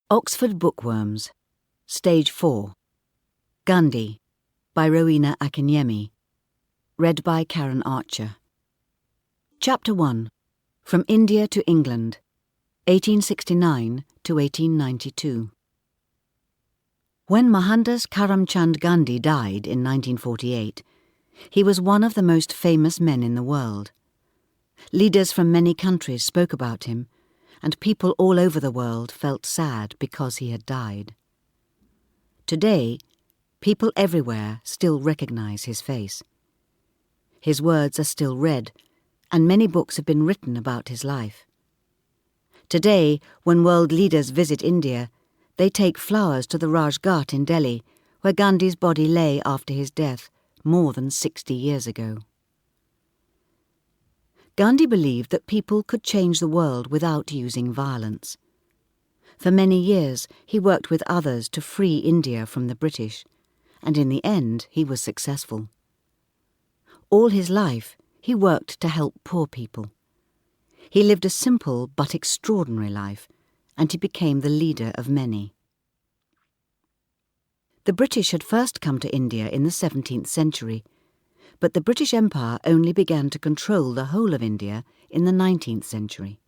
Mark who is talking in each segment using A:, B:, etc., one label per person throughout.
A: Oxford Bookworms, Stage 4. Gandhi, by Rowena Akinyemi. Read by Karen Archer. Chapter 1. From India to England, 1869 to 1892. When Mohandas Karamchand Gandhi died in 1948, he was one of the most famous men in the world. Leaders from many countries spoke about him, and people all over the world felt sad because he had died. Today, people everywhere still recognize his face. His words are still read, and many books have been written about his life. Today, when world leaders visit India, they take flowers to the Raj Ghat in Delhi, where Gandhi's body lay after his death more than 60 years ago. Gandhi believed that people could change the world without using violence. For many years, he worked with others to free India from the British, and in the end, he was successful. All his life, he worked to help poor people. He lived a simple but extraordinary life, and he became the leader of many. The British had first come to India in the 17th century, but the British Empire only began to control the whole of India in the 19th century.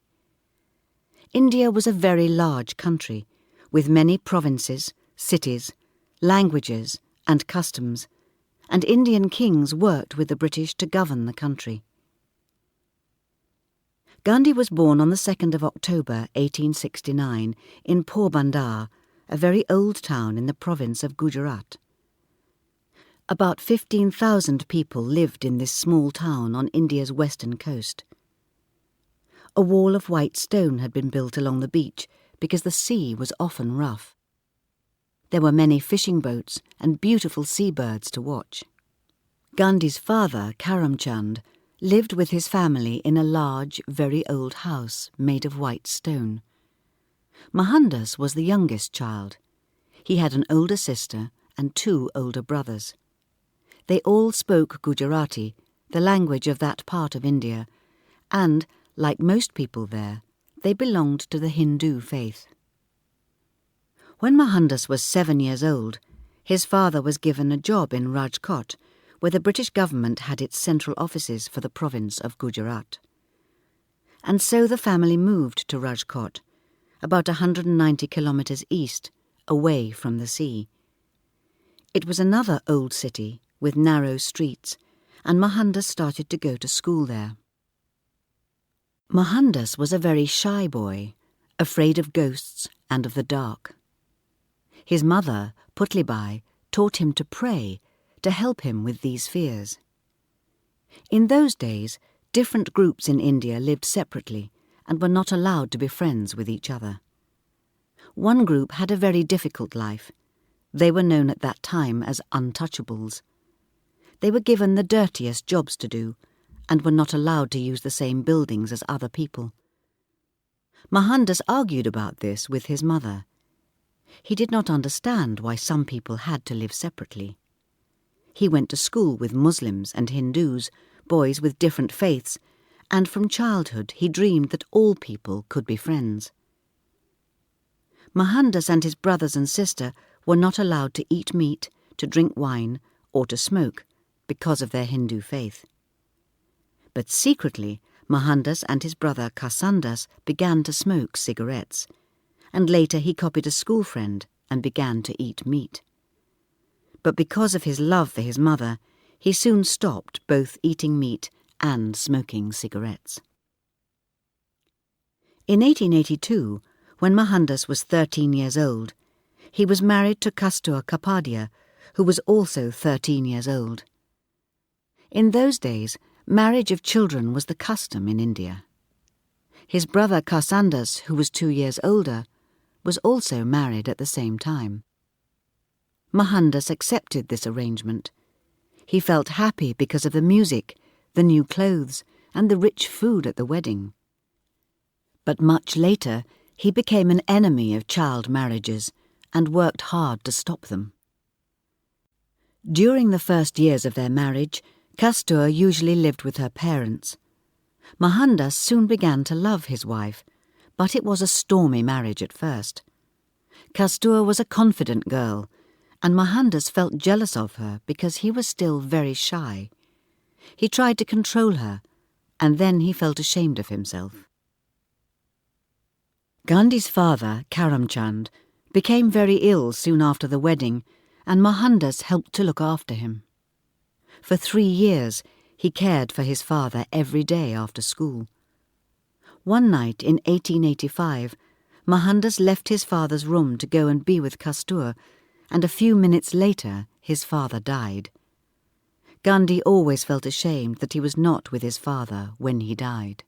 A: India was a very large country, with many provinces, cities, languages, and customs, and Indian kings worked with the British to govern the country. Gandhi was born on the 2nd of October 1869 in Porbandar, a very old town in the province of Gujarat. About 15,000 people lived in this small town on India's western coast. A wall of white stone had been built along the beach because the sea was often rough. There were many fishing boats and beautiful seabirds to watch. Gandhi's father, Karamchand, lived with his family in a large, very old house made of white stone. Mohandas was the youngest child. He had an older sister and 2 older brothers. They all spoke Gujarati, the language of that part of India, and, like most people there, they belonged to the Hindu faith. When Mohandas was 7 years old, his father was given a job in Rajkot, where the British government had its central offices for the province of Gujarat. And so the family moved to Rajkot, about 190 kilometres east, away from the sea. It was another old city with narrow streets, and Mohandas started to go to school there. Mohandas was a very shy boy, afraid of ghosts and of the dark. His mother, Putlibai, taught him to pray to help him with these fears. In those days, different groups in India lived separately and were not allowed to be friends with each other. One group had a very difficult life. They were known at that time as untouchables. They were given the dirtiest jobs to do and were not allowed to use the same buildings as other people. Mohandas argued about this with his mother. He did not understand why some people had to live separately. He went to school with Muslims and Hindus, boys with different faiths, and from childhood he dreamed that all people could be friends. Mohandas and his brothers and sister were not allowed to eat meat, to drink wine, or to smoke, because of their Hindu faith. But secretly, Mohandas and his brother Kasandas began to smoke cigarettes, and later he copied a school friend and began to eat meat. But because of his love for his mother, he soon stopped both eating meat and smoking cigarettes. In 1882, when Mohandas was 13 years old, he was married to Kastur Kapadia, who was also 13 years old. In those days, marriage of children was the custom in India. His brother Kasandas, who was 2 years older, was also married at the same time. Mohandas accepted this arrangement. He felt happy because of the music, the new clothes, and the rich food at the wedding. But much later, he became an enemy of child marriages and worked hard to stop them. During the first years of their marriage, Kastur usually lived with her parents. Mohandas soon began to love his wife, but it was a stormy marriage at first. Kastur was a confident girl, and Mohandas felt jealous of her because he was still very shy. He tried to control her, and then he felt ashamed of himself. Gandhi's father, Karamchand, became very ill soon after the wedding, and Mohandas helped to look after him. For 3 years, he cared for his father every day after school. One night in 1885, Mohandas left his father's room to go and be with Kastur, and a few minutes later his father died. Gandhi always felt ashamed that he was not with his father when he died.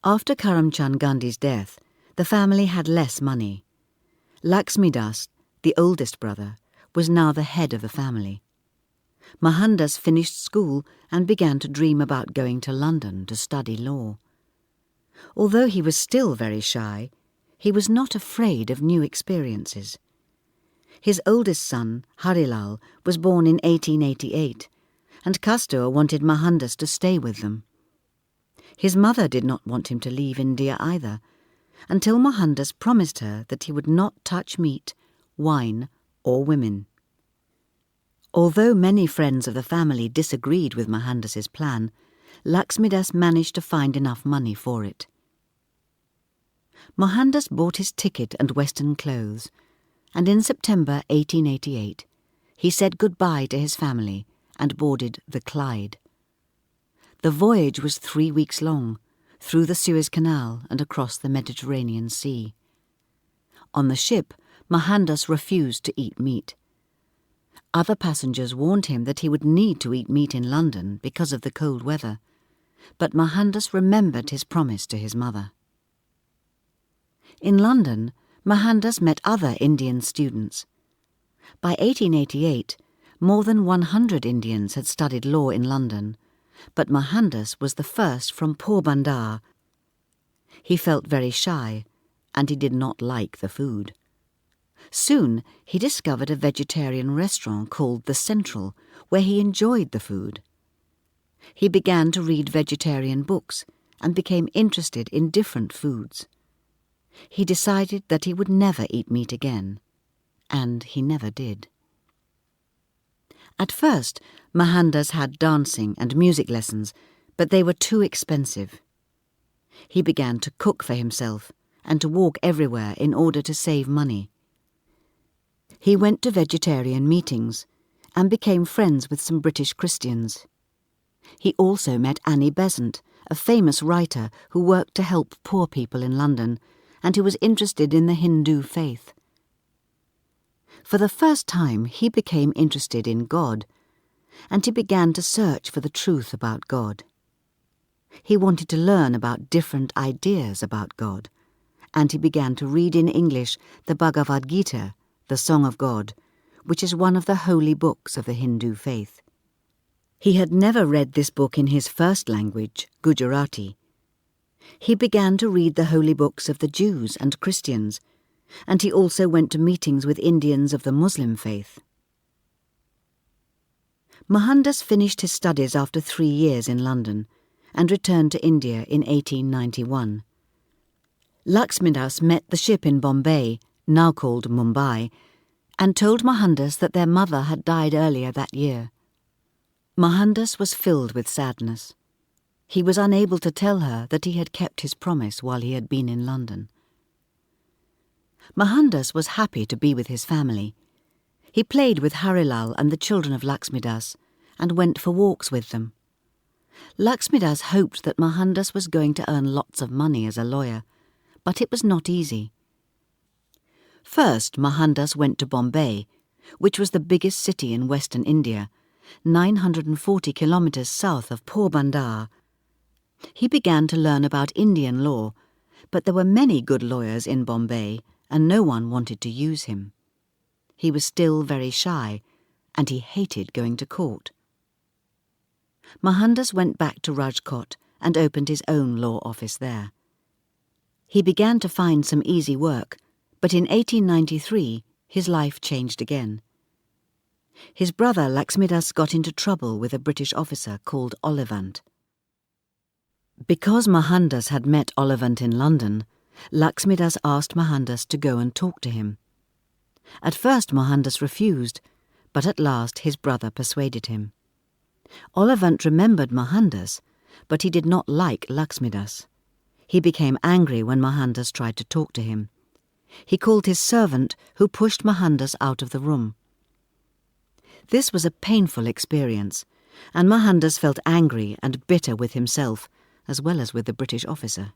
A: After Karamchand Gandhi's death, the family had less money. Laxmidas, the oldest brother, was now the head of the family. Mohandas finished school and began to dream about going to London to study law. Although he was still very shy, he was not afraid of new experiences. His oldest son, Harilal, was born in 1888, and Kastur wanted Mohandas to stay with them. His mother did not want him to leave India either, until Mohandas promised her that he would not touch meat, wine, or women. Although many friends of the family disagreed with Mohandas's plan, Laxmidas managed to find enough money for it. Mohandas bought his ticket and Western clothes, and in September 1888 he said goodbye to his family and boarded the Clyde. The voyage was 3 weeks long, through the Suez Canal and across the Mediterranean Sea. On the ship, Mohandas refused to eat meat. Other passengers warned him that he would need to eat meat in London because of the cold weather, but Mohandas remembered his promise to his mother. In London, Mohandas met other Indian students. By 1888, more than 100 Indians had studied law in London, but Mohandas was the first from Porbandar. He felt very shy, and he did not like the food. Soon he discovered a vegetarian restaurant called The Central, where he enjoyed the food. He began to read vegetarian books and became interested in different foods. He decided that he would never eat meat again, and he never did. At first, Mohandas had dancing and music lessons, but they were too expensive. He began to cook for himself and to walk everywhere in order to save money. He went to vegetarian meetings and became friends with some British Christians. He also met Annie Besant, a famous writer who worked to help poor people in London and who was interested in the Hindu faith. For the first time, he became interested in God, and he began to search for the truth about God. He wanted to learn about different ideas about God, and he began to read in English the Bhagavad Gita, the Song of God, which is one of the holy books of the Hindu faith. He had never read this book in his first language, Gujarati. He began to read the holy books of the Jews and Christians, and he also went to meetings with Indians of the Muslim faith. Mohandas finished his studies after 3 years in London and returned to India in 1891. Laxmidas met the ship in Bombay, now called Mumbai, and told Mohandas that their mother had died earlier that year. Mohandas was filled with sadness. He was unable to tell her that he had kept his promise while he had been in London. Mohandas was happy to be with his family. He played with Harilal and the children of Laxmidas and went for walks with them. Laxmidas hoped that Mohandas was going to earn lots of money as a lawyer, but it was not easy. First, Mohandas went to Bombay, which was the biggest city in western India, 940 kilometers south of Porbandar. He began to learn about Indian law, but there were many good lawyers in Bombay, and no one wanted to use him. He was still very shy, and he hated going to court. Mohandas went back to Rajkot and opened his own law office there. He began to find some easy work, but in 1893 his life changed again. His brother Laxmidas got into trouble with a British officer called Ollivant. Because Mohandas had met Ollivant in London, Laxmidas asked Mohandas to go and talk to him. At first Mohandas refused, but at last his brother persuaded him. Olivant remembered Mohandas, but he did not like Laxmidas. He became angry when Mohandas tried to talk to him. He called his servant, who pushed Mohandas out of the room. This was a painful experience, and Mohandas felt angry and bitter with himself, as well as with the British officer.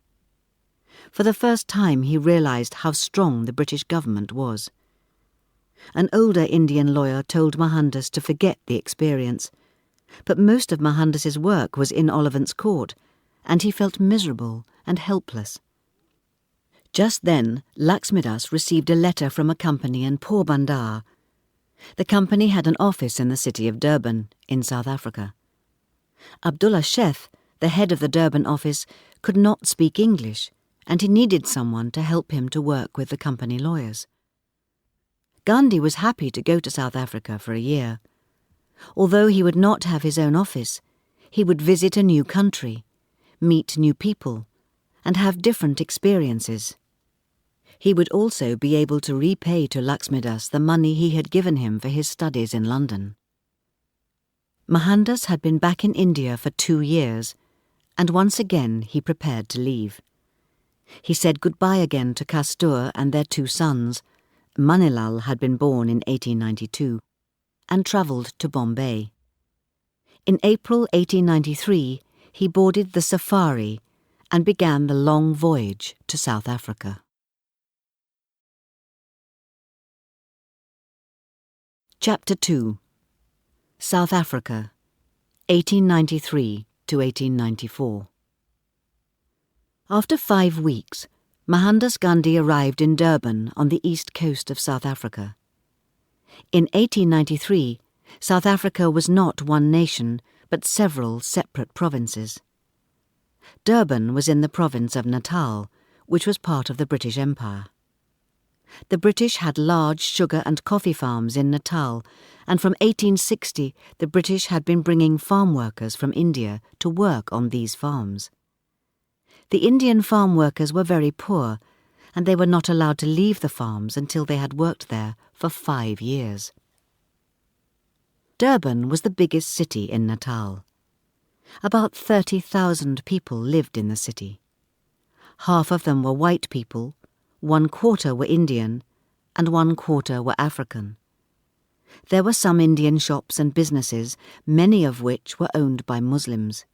A: For the first time he realized how strong the British government was. An older Indian lawyer told Mohandas to forget the experience, but most of Mohandas's work was in Olivant's court, and he felt miserable and helpless. Just then, Laxmidas received a letter from a company in Porbandar. The company had an office in the city of Durban, in South Africa. Abdullah Sheth, the head of the Durban office, could not speak English, and he needed someone to help him to work with the company lawyers. Gandhi was happy to go to South Africa for a year. Although he would not have his own office, he would visit a new country, meet new people, and have different experiences. He would also be able to repay to Laxmidas the money he had given him for his studies in London. Mohandas had been back in India for 2 years, and once again he prepared to leave. He said goodbye again to Kastur and their 2 sons. Manilal had been born in 1892, and travelled to Bombay. In April 1893, he boarded the Safari and began the long voyage to South Africa. Chapter 2. South Africa, 1893 to 1894. After 5 weeks, Mohandas Gandhi arrived in Durban on the east coast of South Africa. In 1893, South Africa was not one nation, but several separate provinces. Durban was in the province of Natal, which was part of the British Empire. The British had large sugar and coffee farms in Natal, and from 1860 the British had been bringing farm workers from India to work on these farms. The Indian farm workers were very poor, and they were not allowed to leave the farms until they had worked there for 5 years. Durban was the biggest city in Natal. About 30,000 people lived in the city. Half of them were white people, 1/4 were Indian, and 1/4 were African. There were some Indian shops and businesses, many of which were owned by Muslims.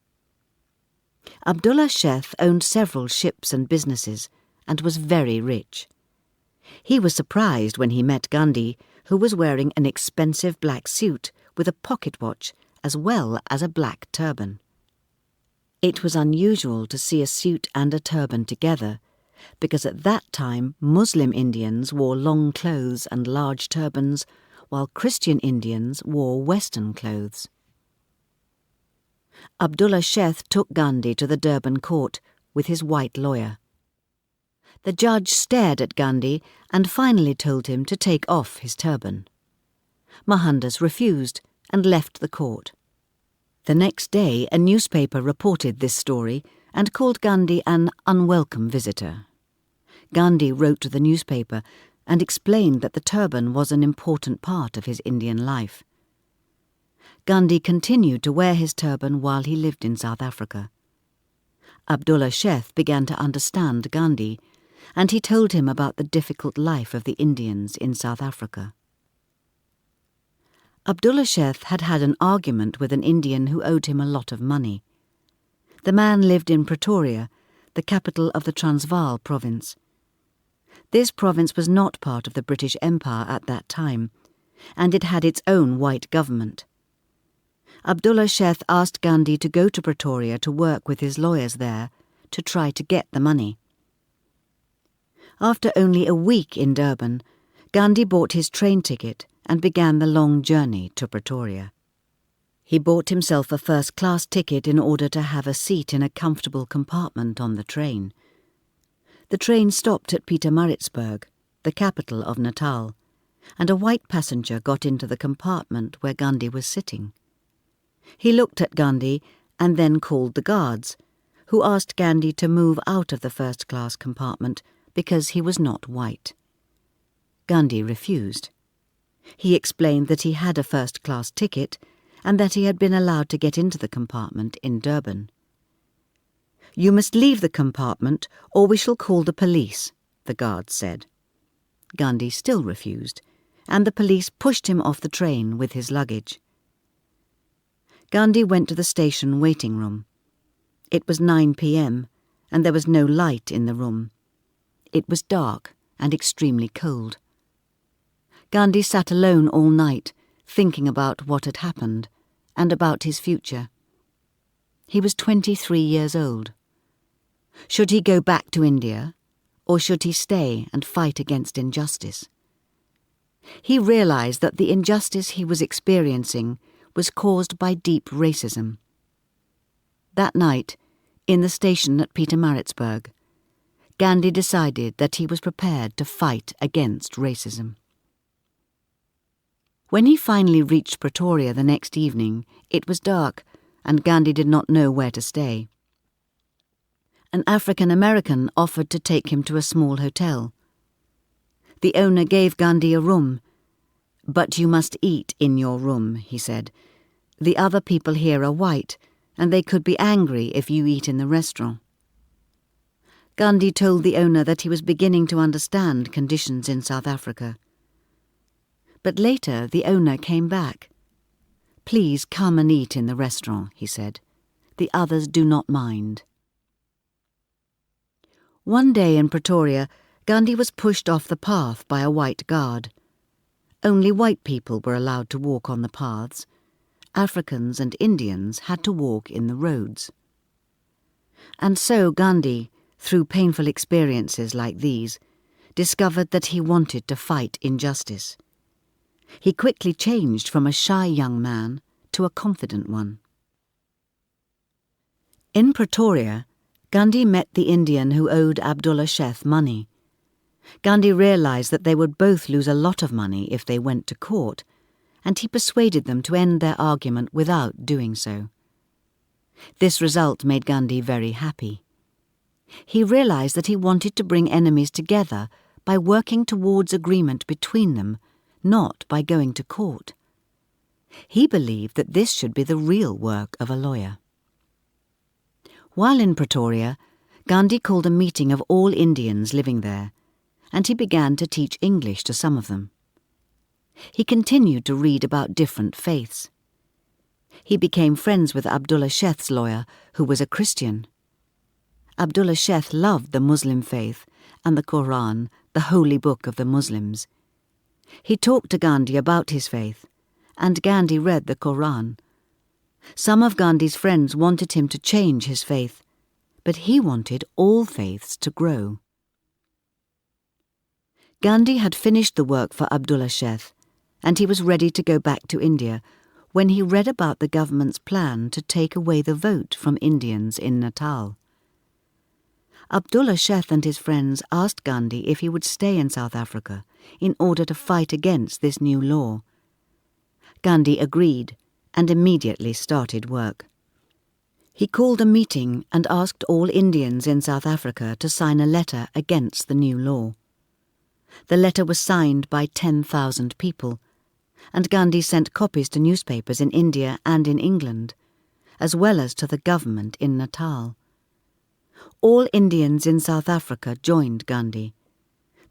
A: Abdullah Sheth owned several ships and businesses and was very rich. He was surprised when he met Gandhi, who was wearing an expensive black suit with a pocket watch as well as a black turban. It was unusual to see a suit and a turban together, because at that time Muslim Indians wore long clothes and large turbans, while Christian Indians wore Western clothes. Abdullah Sheth took Gandhi to the Durban court with his white lawyer. The judge stared at Gandhi and finally told him to take off his turban. Mohandas refused and left the court. The next day a newspaper reported this story and called Gandhi an unwelcome visitor. Gandhi wrote to the newspaper and explained that the turban was an important part of his Indian life. Gandhi continued to wear his turban while he lived in South Africa. Abdullah Sheth began to understand Gandhi, and he told him about the difficult life of the Indians in South Africa. Abdullah Sheth had had an argument with an Indian who owed him a lot of money. The man lived in Pretoria, the capital of the Transvaal province. This province was not part of the British Empire at that time, and it had its own white government. Abdullah Sheth asked Gandhi to go to Pretoria to work with his lawyers there to try to get the money. After only a week in Durban, Gandhi bought his train ticket and began the long journey to Pretoria. He bought himself a first-class ticket in order to have a seat in a comfortable compartment on the train. The train stopped at Pietermaritzburg, the capital of Natal, and a white passenger got into the compartment where Gandhi was sitting. He looked at Gandhi and then called the guards, who asked Gandhi to move out of the first-class compartment because he was not white. Gandhi refused. He explained that he had a first-class ticket and that he had been allowed to get into the compartment in Durban. "You must leave the compartment or we shall call the police," the guards said. Gandhi still refused, and the police pushed him off the train with his luggage. Gandhi went to the station waiting room. It was 9 p.m, and there was no light in the room. It was dark and extremely cold. Gandhi sat alone all night, thinking about what had happened and about his future. He was 23 years old. Should he go back to India, or should he stay and fight against injustice? He realized that the injustice he was experiencing was caused by deep racism. That night, in the station at Pietermaritzburg, Gandhi decided that he was prepared to fight against racism. When he finally reached Pretoria the next evening, it was dark, and Gandhi did not know where to stay. An African American offered to take him to a small hotel. The owner gave Gandhi a room. "But you must eat in your room," he said. "The other people here are white, and they could be angry if you eat in the restaurant." Gandhi told the owner that he was beginning to understand conditions in South Africa. But later the owner came back. "Please come and eat in the restaurant," he said. "The others do not mind." One day in Pretoria, Gandhi was pushed off the path by a white guard. Only white people were allowed to walk on the paths. Africans and Indians had to walk in the roads. And so Gandhi, through painful experiences like these, discovered that he wanted to fight injustice. He quickly changed from a shy young man to a confident one. In Pretoria, Gandhi met the Indian who owed Abdullah Sheth money. Gandhi realized that they would both lose a lot of money if they went to court, and he persuaded them to end their argument without doing so. This result made Gandhi very happy. He realized that he wanted to bring enemies together by working towards agreement between them, not by going to court. He believed that this should be the real work of a lawyer. While in Pretoria, Gandhi called a meeting of all Indians living there, and he began to teach English to some of them. He continued to read about different faiths. He became friends with Abdullah Sheth's lawyer, who was a Christian. Abdullah Sheth loved the Muslim faith and the Quran, the holy book of the Muslims. He talked to Gandhi about his faith, and Gandhi read the Quran. Some of Gandhi's friends wanted him to change his faith, but he wanted all faiths to grow. Gandhi had finished the work for Abdullah Sheth, and he was ready to go back to India when he read about the government's plan to take away the vote from Indians in Natal. Abdullah Sheth and his friends asked Gandhi if he would stay in South Africa in order to fight against this new law. Gandhi agreed and immediately started work. He called a meeting and asked all Indians in South Africa to sign a letter against the new law. The letter was signed by 10,000 people, and Gandhi sent copies to newspapers in India and in England, as well as to the government in Natal. All Indians in South Africa joined Gandhi,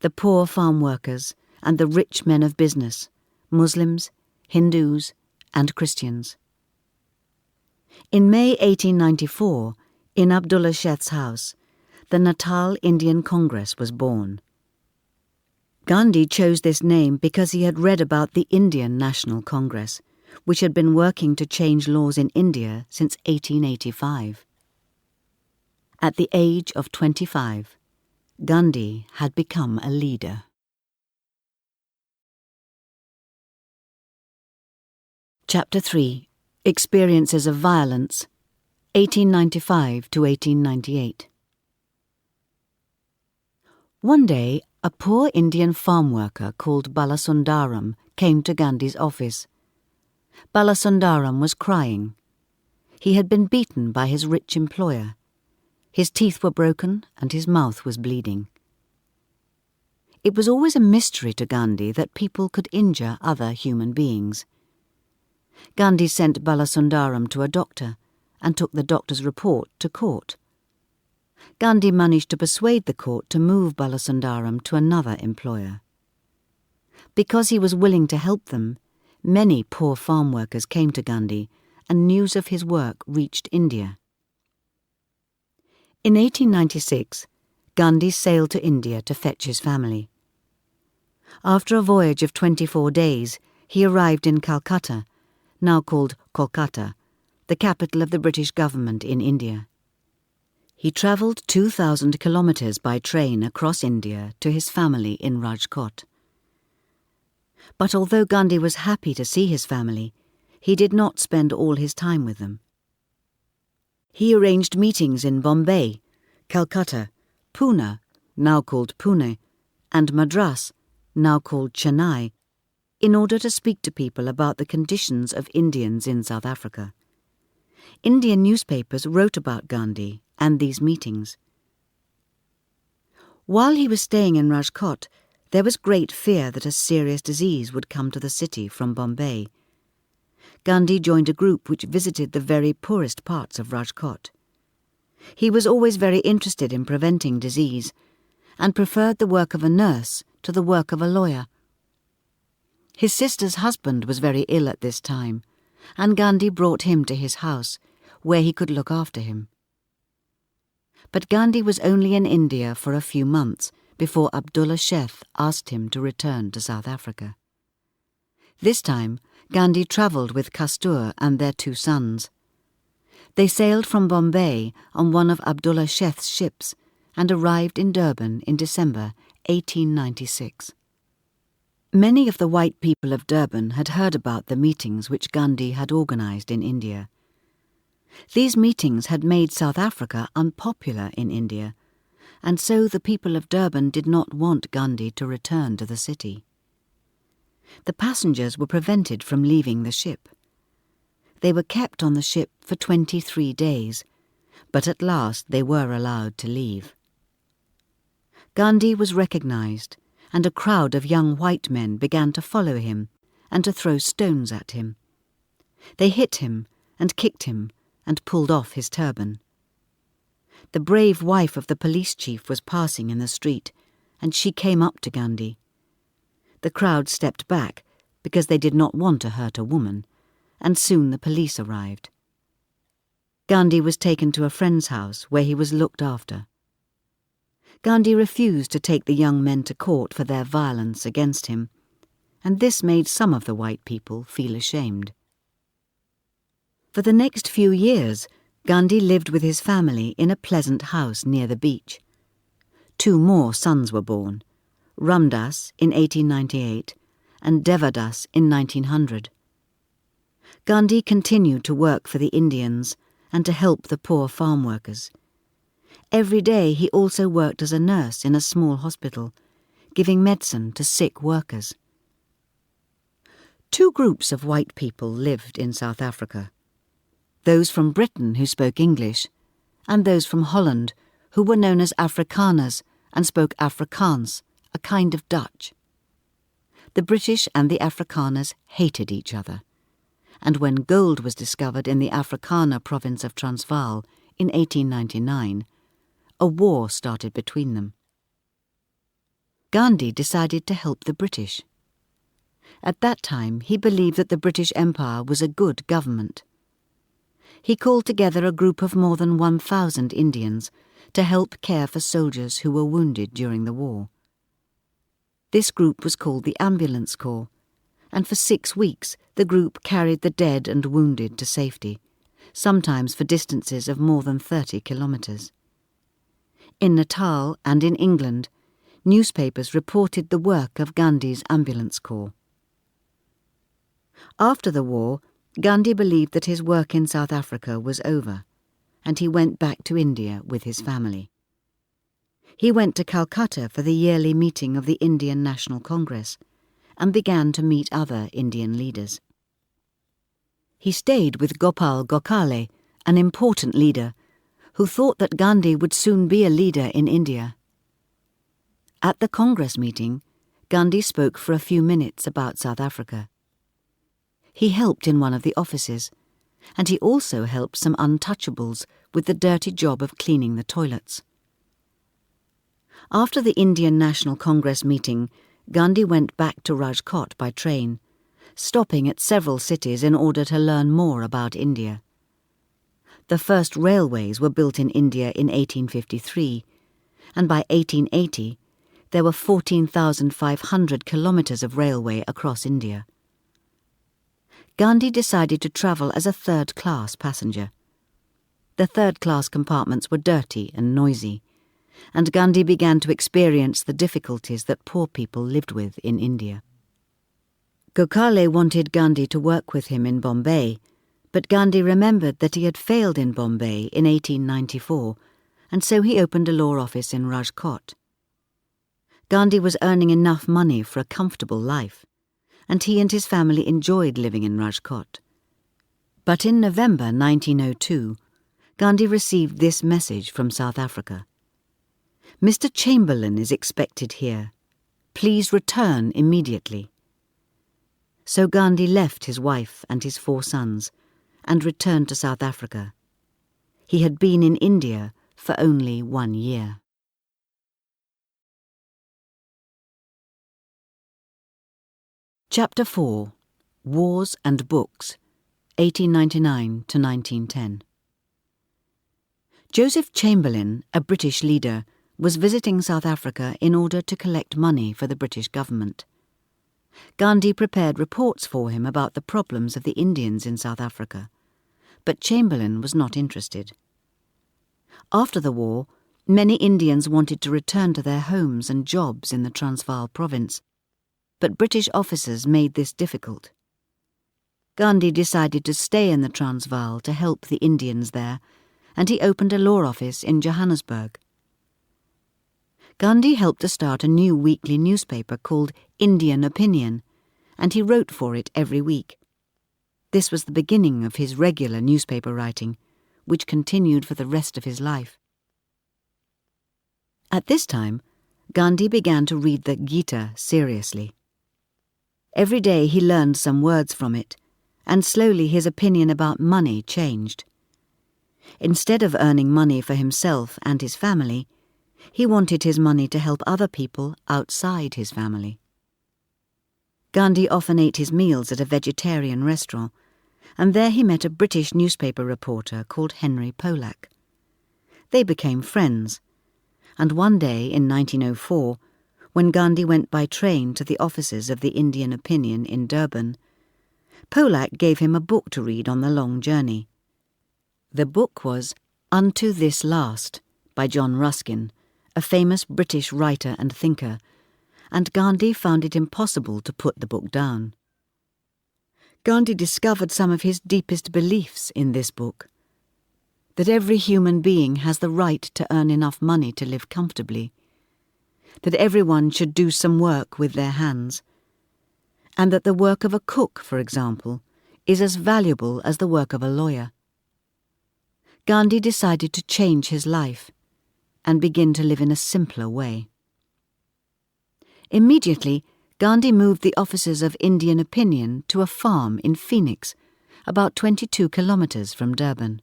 A: the poor farm workers and the rich men of business, Muslims, Hindus, and Christians. In May 1894, in Abdullah Sheth's house, the Natal Indian Congress was born. Gandhi chose this name because he had read about the Indian National Congress, which had been working to change laws in India since 1885. At the age of 25, Gandhi had become a leader. Chapter 3. Experiences of Violence, 1895 to 1898. One day, a poor Indian farm worker called Balasundaram came to Gandhi's office. Balasundaram was crying. He had been beaten by his rich employer. His teeth were broken and his mouth was bleeding. It was always a mystery to Gandhi that people could injure other human beings. Gandhi sent Balasundaram to a doctor and took the doctor's report to court. Gandhi managed to persuade the court to move Balasundaram to another employer. Because he was willing to help them, many poor farm workers came to Gandhi, and news of his work reached India. In 1896, Gandhi sailed to India to fetch his family. After a voyage of 24 days, he arrived in Calcutta, now called Kolkata, the capital of the British government in India. He travelled 2,000 kilometres by train across India to his family in Rajkot. But although Gandhi was happy to see his family, he did not spend all his time with them. He arranged meetings in Bombay, Calcutta, Pune, now called Pune, and Madras, now called Chennai, in order to speak to people about the conditions of Indians in South Africa. Indian newspapers wrote about Gandhi and these meetings. While he was staying in Rajkot, there was great fear that a serious disease would come to the city from Bombay. Gandhi joined a group which visited the very poorest parts of Rajkot. He was always very interested in preventing disease and preferred the work of a nurse to the work of a lawyer. His sister's husband was very ill at this time, and Gandhi brought him to his house, where he could look after him. But Gandhi was only in India for a few months before Abdullah Sheikh asked him to return to South Africa. This time, Gandhi travelled with Kastur and their 2 sons. They sailed from Bombay on one of Abdullah Sheikh's ships and arrived in Durban in December 1896. Many of the white people of Durban had heard about the meetings which Gandhi had organised in India. These meetings had made South Africa unpopular in India, and so the people of Durban did not want Gandhi to return to the city. The passengers were prevented from leaving the ship. They were kept on the ship for 23 days, but at last they were allowed to leave. Gandhi was recognised, and a crowd of young white men began to follow him and to throw stones at him. They hit him and kicked him and pulled off his turban. The brave wife of the police chief was passing in the street, and she came up to Gandhi. The crowd stepped back because they did not want to hurt a woman, and soon the police arrived. Gandhi was taken to a friend's house where he was looked after. Gandhi refused to take the young men to court for their violence against him, and this made some of the white people feel ashamed. For the next few years, Gandhi lived with his family in a pleasant house near the beach. 2 more sons were born, Ramdas in 1898 and Devadas in 1900. Gandhi continued to work for the Indians and to help the poor farm workers. Every day he also worked as a nurse in a small hospital, giving medicine to sick workers. 2 groups of white people lived in South Africa. Those from Britain who spoke English, and those from Holland who were known as Afrikaners and spoke Afrikaans, a kind of Dutch. The British and the Afrikaners hated each other, and when gold was discovered in the Afrikaner province of Transvaal in 1899, a war started between them. Gandhi decided to help the British. At that time, he believed that the British Empire was a good government. He called together a group of more than 1,000 Indians to help care for soldiers who were wounded during the war. This group was called the Ambulance Corps, and for 6 weeks the group carried the dead and wounded to safety, sometimes for distances of more than 30 kilometres. In Natal and in England, newspapers reported the work of Gandhi's Ambulance Corps. After the war, Gandhi believed that his work in South Africa was over, and he went back to India with his family. He went to Calcutta for the yearly meeting of the Indian National Congress and began to meet other Indian leaders. He stayed with Gopal Gokhale, an important leader, who thought that Gandhi would soon be a leader in India. At the Congress meeting, Gandhi spoke for a few minutes about South Africa. He helped in one of the offices, and he also helped some untouchables with the dirty job of cleaning the toilets. After the Indian National Congress meeting, Gandhi went back to Rajkot by train, stopping at several cities in order to learn more about India. The first railways were built in India in 1853, and by 1880 there were 14,500 kilometres of railway across India. Gandhi decided to travel as a third-class passenger. The third-class compartments were dirty and noisy, and Gandhi began to experience the difficulties that poor people lived with in India. Gokhale wanted Gandhi to work with him in Bombay, but Gandhi remembered that he had failed in Bombay in 1894, and so he opened a law office in Rajkot. Gandhi was earning enough money for a comfortable life, and he and his family enjoyed living in Rajkot. But in November 1902, Gandhi received this message from South Africa. "Mr. Chamberlain is expected here. Please return immediately." So Gandhi left his wife and his 4 sons and returned to South Africa. He had been in India for only 1 year. Chapter 4. Wars and Books, 1899 to 1910. Joseph Chamberlain, a British leader, was visiting South Africa in order to collect money for the British government. Gandhi prepared reports for him about the problems of the Indians in South Africa, but Chamberlain was not interested. After the war, many Indians wanted to return to their homes and jobs in the Transvaal province, but British officers made this difficult. Gandhi decided to stay in the Transvaal to help the Indians there, and he opened a law office in Johannesburg. Gandhi helped to start a new weekly newspaper called Indian Opinion, and he wrote for it every week. This was the beginning of his regular newspaper writing, which continued for the rest of his life. At this time, Gandhi began to read the Gita seriously. Every day he learned some words from it, and slowly his opinion about money changed. Instead of earning money for himself and his family, he wanted his money to help other people outside his family. Gandhi often ate his meals at a vegetarian restaurant, and there he met a British newspaper reporter called Henry Pollack. They became friends, and one day in 1904, when Gandhi went by train to the offices of the Indian Opinion in Durban, Pollack gave him a book to read on the long journey. The book was Unto This Last by John Ruskin, a famous British writer and thinker, and Gandhi found it impossible to put the book down. Gandhi discovered some of his deepest beliefs in this book: that every human being has the right to earn enough money to live comfortably, that everyone should do some work with their hands, and that the work of a cook, for example, is as valuable as the work of a lawyer. Gandhi decided to change his life and begin to live in a simpler way. Immediately, Gandhi moved the offices of Indian Opinion to a farm in Phoenix, about 22 kilometres from Durban.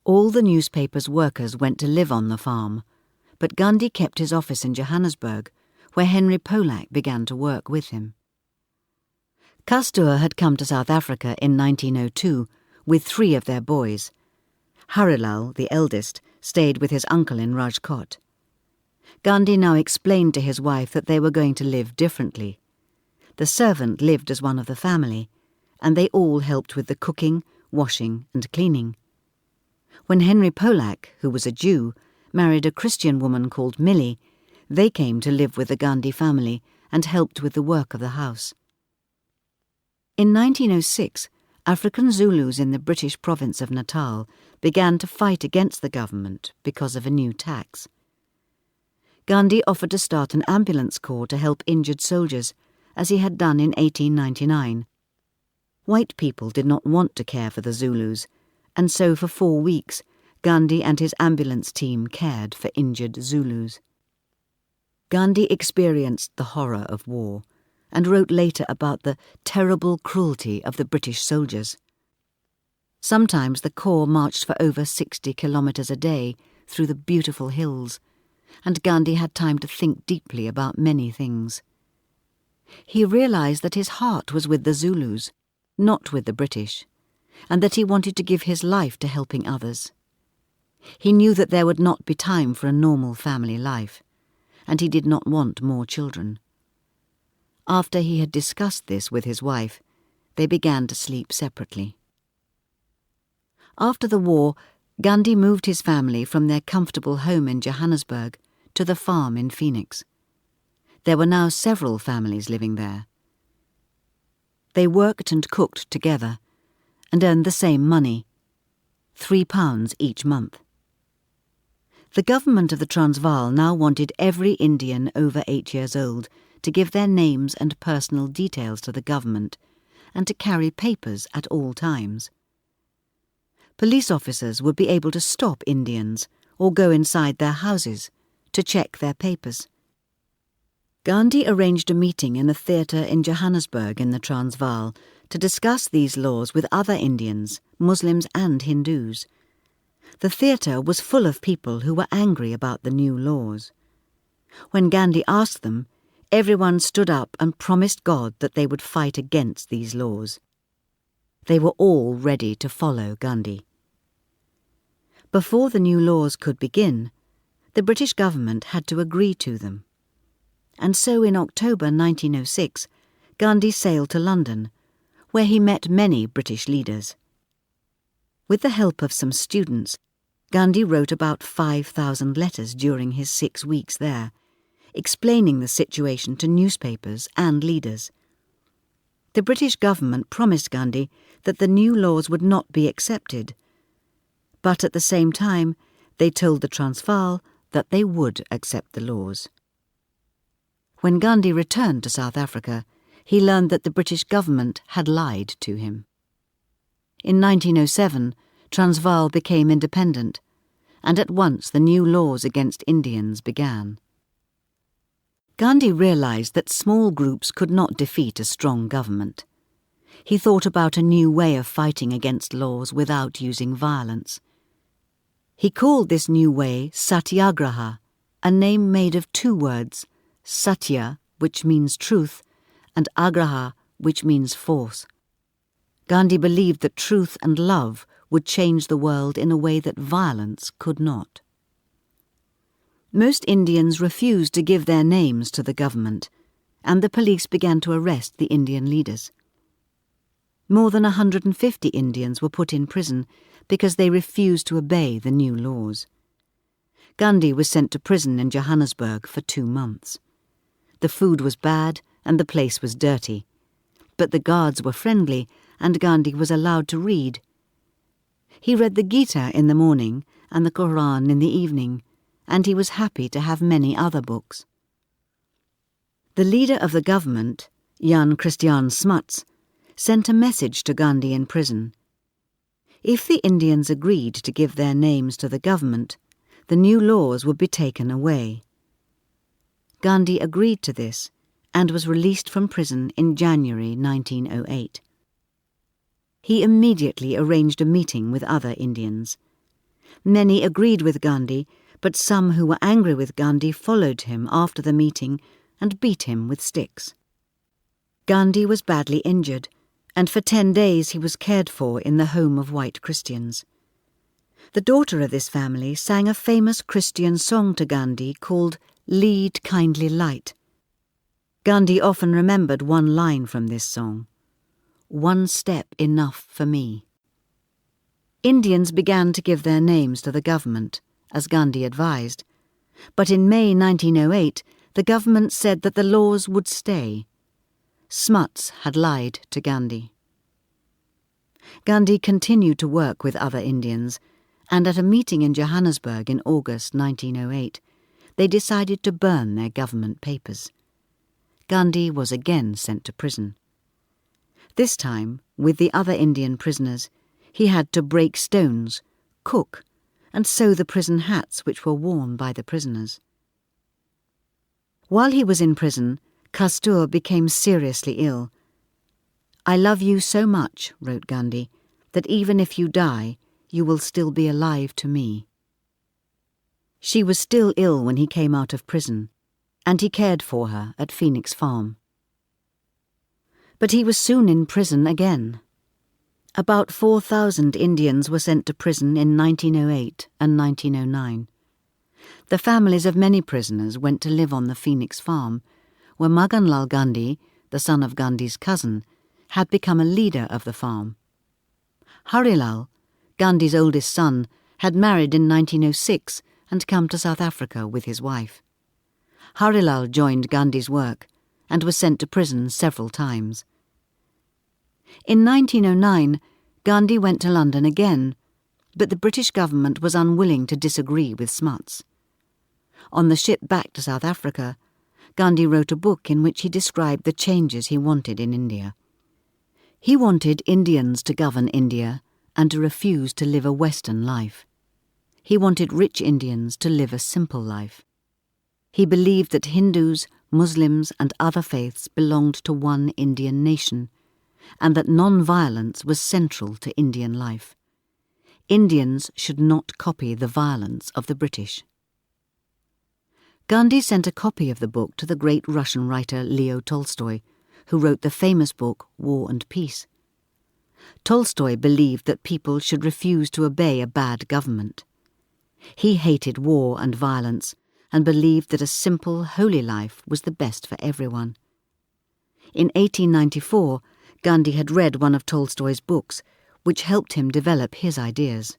A: All the newspaper's workers went to live on the farm, but Gandhi kept his office in Johannesburg, where Henry Pollack began to work with him. Kastur had come to South Africa in 1902 with 3 of their boys. Harilal, the eldest, stayed with his uncle in Rajkot. Gandhi now explained to his wife that they were going to live differently. The servant lived as one of the family, and they all helped with the cooking, washing and cleaning. When Henry Pollack, who was a Jew, married a Christian woman called Millie, they came to live with the Gandhi family and helped with the work of the house. In 1906, African Zulus in the British province of Natal began to fight against the government because of a new tax. Gandhi offered to start an ambulance corps to help injured soldiers, as he had done in 1899. White people did not want to care for the Zulus, and so for 4 weeks, Gandhi and his ambulance team cared for injured Zulus. Gandhi experienced the horror of war and wrote later about the terrible cruelty of the British soldiers. Sometimes the corps marched for over 60 kilometres a day through the beautiful hills, and Gandhi had time to think deeply about many things. He realised that his heart was with the Zulus, not with the British, and that he wanted to give his life to helping others. He knew that there would not be time for a normal family life, and he did not want more children. After he had discussed this with his wife, they began to sleep separately. After the war, Gandhi moved his family from their comfortable home in Johannesburg to the farm in Phoenix. There were now several families living there. They worked and cooked together and earned the same money, £3 each month. The government of the Transvaal now wanted every Indian over 8 years old to give their names and personal details to the government and to carry papers at all times. Police officers would be able to stop Indians or go inside their houses to check their papers. Gandhi arranged a meeting in a theatre in Johannesburg in the Transvaal to discuss these laws with other Indians, Muslims and Hindus. The theatre was full of people who were angry about the new laws. When Gandhi asked them, everyone stood up and promised God that they would fight against these laws. They were all ready to follow Gandhi. Before the new laws could begin, the British government had to agree to them. And so in October 1906, Gandhi sailed to London, where he met many British leaders. With the help of some students, Gandhi wrote about 5,000 letters during his 6 weeks there, explaining the situation to newspapers and leaders. The British government promised Gandhi that the new laws would not be accepted, but at the same time they told the Transvaal that they would accept the laws. When Gandhi returned to South Africa, he learned that the British government had lied to him. In 1907, Transvaal became independent, and at once the new laws against Indians began. Gandhi realised that small groups could not defeat a strong government. He thought about a new way of fighting against laws without using violence. He called this new way Satyagraha, a name made of 2 words, Satya, which means truth, and Agraha, which means force. Gandhi believed that truth and love would change the world in a way that violence could not. Most Indians refused to give their names to the government, and the police began to arrest the Indian leaders. More than 150 Indians were put in prison because they refused to obey the new laws. Gandhi was sent to prison in Johannesburg for 2 months. The food was bad and the place was dirty, but the guards were friendly and Gandhi was allowed to read. He read the Gita in the morning and the Quran in the evening, and he was happy to have many other books. The leader of the government, Jan Christian Smuts, sent a message to Gandhi in prison. If the Indians agreed to give their names to the government, the new laws would be taken away. Gandhi agreed to this and was released from prison in January 1908. He immediately arranged a meeting with other Indians. Many agreed with Gandhi, but some who were angry with Gandhi followed him after the meeting and beat him with sticks. Gandhi was badly injured, and for 10 days he was cared for in the home of white Christians. The daughter of this family sang a famous Christian song to Gandhi called "Lead, Kindly Light." Gandhi often remembered one line from this song, "One step enough for me." Indians began to give their names to the government, as Gandhi advised, but in May 1908 the government said that the laws would stay. Smuts had lied to Gandhi. Gandhi continued to work with other Indians, and at a meeting in Johannesburg in August 1908, they decided to burn their government papers. Gandhi was again sent to prison. This time, with the other Indian prisoners, he had to break stones, cook, and sew the prison hats which were worn by the prisoners. While he was in prison, Kastur became seriously ill. "I love you so much," wrote Gandhi, "that even if you die, you will still be alive to me." She was still ill when he came out of prison, and he cared for her at Phoenix Farm. But he was soon in prison again. About 4,000 Indians were sent to prison in 1908 and 1909. The families of many prisoners went to live on the Phoenix Farm, where Maganlal Gandhi, the son of Gandhi's cousin, had become a leader of the farm. Harilal, Gandhi's oldest son, had married in 1906 and come to South Africa with his wife. Harilal joined Gandhi's work and was sent to prison several times. In 1909, Gandhi went to London again, but the British government was unwilling to disagree with Smuts. On the ship back to South Africa, Gandhi wrote a book in which he described the changes he wanted in India. He wanted Indians to govern India and to refuse to live a Western life. He wanted rich Indians to live a simple life. He believed that Hindus, Muslims, and other faiths belonged to one Indian nation, and that non-violence was central to Indian life. Indians should not copy the violence of the British. Gandhi sent a copy of the book to the great Russian writer Leo Tolstoy, who wrote the famous book War and Peace. Tolstoy believed that people should refuse to obey a bad government. He hated war and violence and believed that a simple, holy life was the best for everyone. In 1894, Gandhi had read one of Tolstoy's books, which helped him develop his ideas.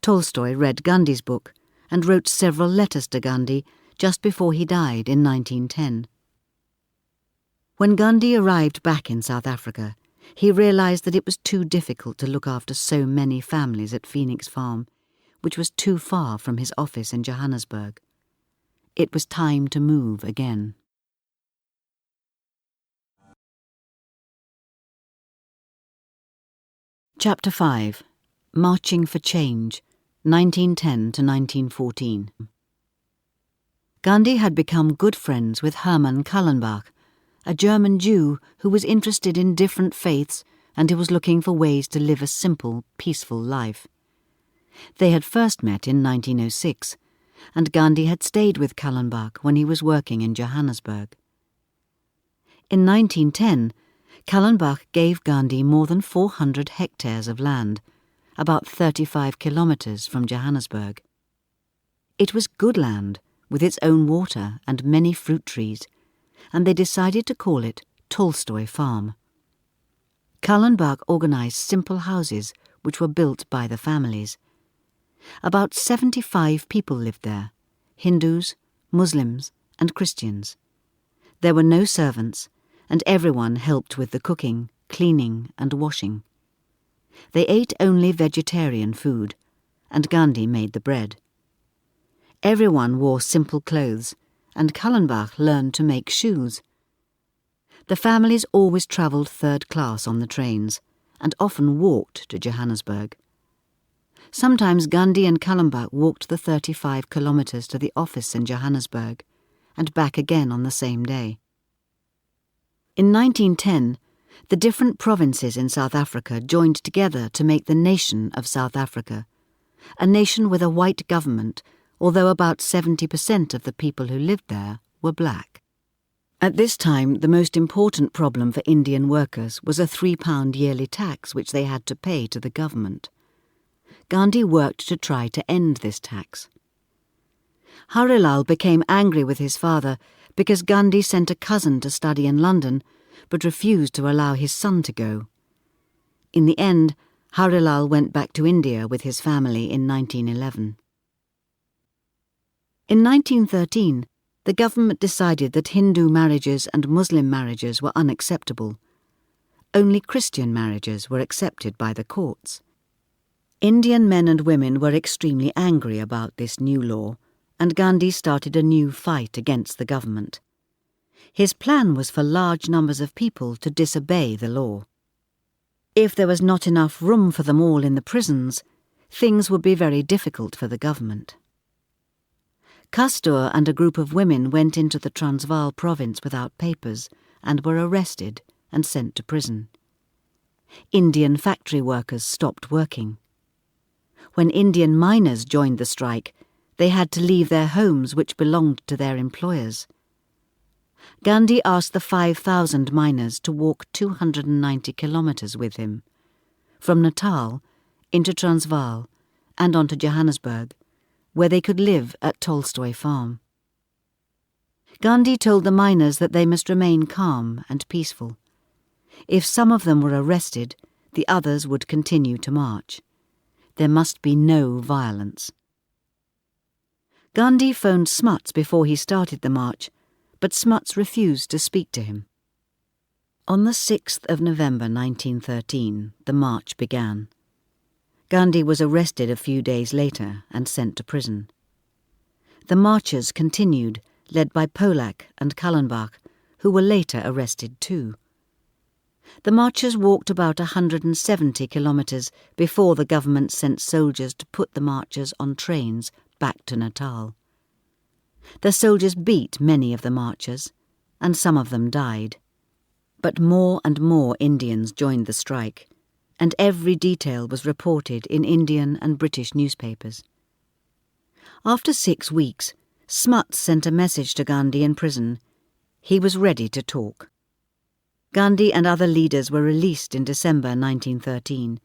A: Tolstoy read Gandhi's book and wrote several letters to Gandhi just before he died in 1910. When Gandhi arrived back in South Africa, he realized that it was too difficult to look after so many families at Phoenix Farm, which was too far from his office in Johannesburg. It was time to move again. Chapter 5. Marching for Change, 1910 to 1914. Gandhi had become good friends with Hermann Kallenbach, a German Jew who was interested in different faiths and who was looking for ways to live a simple, peaceful life. They had first met in 1906, and Gandhi had stayed with Kallenbach when he was working in Johannesburg. In 1910, Kallenbach gave Gandhi more than 400 hectares of land, about 35 kilometers from Johannesburg. It was good land, with its own water and many fruit trees, and they decided to call it Tolstoy Farm. Kallenbach organized simple houses which were built by the families. About 75 people lived there, Hindus, Muslims, and Christians. There were no servants, and everyone helped with the cooking, cleaning, and washing. They ate only vegetarian food, and Gandhi made the bread. Everyone wore simple clothes, and Kallenbach learned to make shoes. The families always travelled third class on the trains, and often walked to Johannesburg. Sometimes Gandhi and Kallenbach walked the 35 kilometers to the office in Johannesburg, and back again on the same day. In 1910, the different provinces in South Africa joined together to make the nation of South Africa, a nation with a white government, although about 70% of the people who lived there were black. At this time, the most important problem for Indian workers was a £3 yearly tax which they had to pay to the government. Gandhi worked to try to end this tax. Harilal became angry with his father because Gandhi sent a cousin to study in London, but refused to allow his son to go. In the end, Harilal went back to India with his family in 1911. In 1913, the government decided that Hindu marriages and Muslim marriages were unacceptable. Only Christian marriages were accepted by the courts. Indian men and women were extremely angry about this new law, and Gandhi started a new fight against the government. His plan was for large numbers of people to disobey the law. If there was not enough room for them all in the prisons, things would be very difficult for the government. Kastur and a group of women went into the Transvaal province without papers and were arrested and sent to prison. Indian factory workers stopped working. When Indian miners joined the strike, they had to leave their homes which belonged to their employers. Gandhi asked the 5,000 miners to walk 290 kilometres with him, from Natal into Transvaal and on to Johannesburg, where they could live at Tolstoy Farm. Gandhi told the miners that they must remain calm and peaceful. If some of them were arrested, the others would continue to march. There must be no violence. Gandhi phoned Smuts before he started the march, but Smuts refused to speak to him. On the 6th of November 1913, the march began. Gandhi was arrested a few days later and sent to prison. The marchers continued, led by Polak and Kallenbach, who were later arrested too. The marchers walked about 170 kilometres before the government sent soldiers to put the marchers on trains back to Natal. The soldiers beat many of the marchers, and some of them died. But more and more Indians joined the strike, and every detail was reported in Indian and British newspapers. After 6 weeks, Smuts sent a message to Gandhi in prison. He was ready to talk. Gandhi and other leaders were released in December 1913,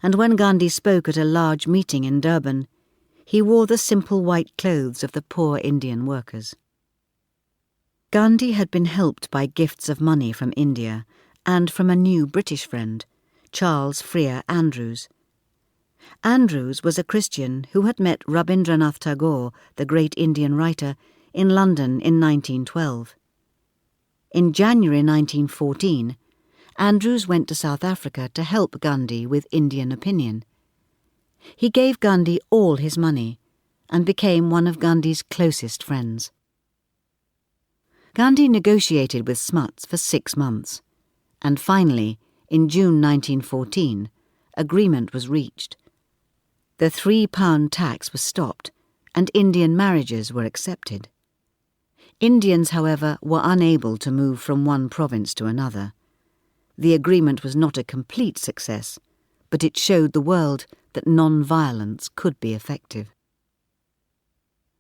A: and when Gandhi spoke at a large meeting in Durban, he wore the simple white clothes of the poor Indian workers. Gandhi had been helped by gifts of money from India and from a new British friend, Charles Freer Andrews. Andrews was a Christian who had met Rabindranath Tagore, the great Indian writer, in London in 1912. In January 1914, Andrews went to South Africa to help Gandhi with Indian opinion. He gave Gandhi all his money and became one of Gandhi's closest friends. Gandhi negotiated with Smuts for 6 months, and finally, in June 1914, agreement was reached. The £3 tax was stopped, and Indian marriages were accepted. Indians, however, were unable to move from one province to another. The agreement was not a complete success, but it showed the world that non-violence could be effective.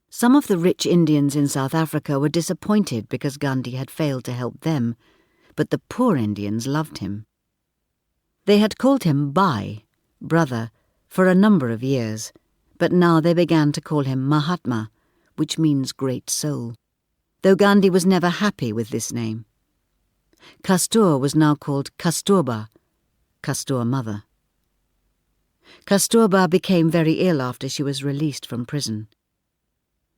A: Some of the rich Indians in South Africa were disappointed because Gandhi had failed to help them, but the poor Indians loved him. They had called him Bhai, brother, for a number of years, but now they began to call him Mahatma, which means great soul, though Gandhi was never happy with this name. Kastur was now called Kasturba, Kastur mother. Kasturba became very ill after she was released from prison.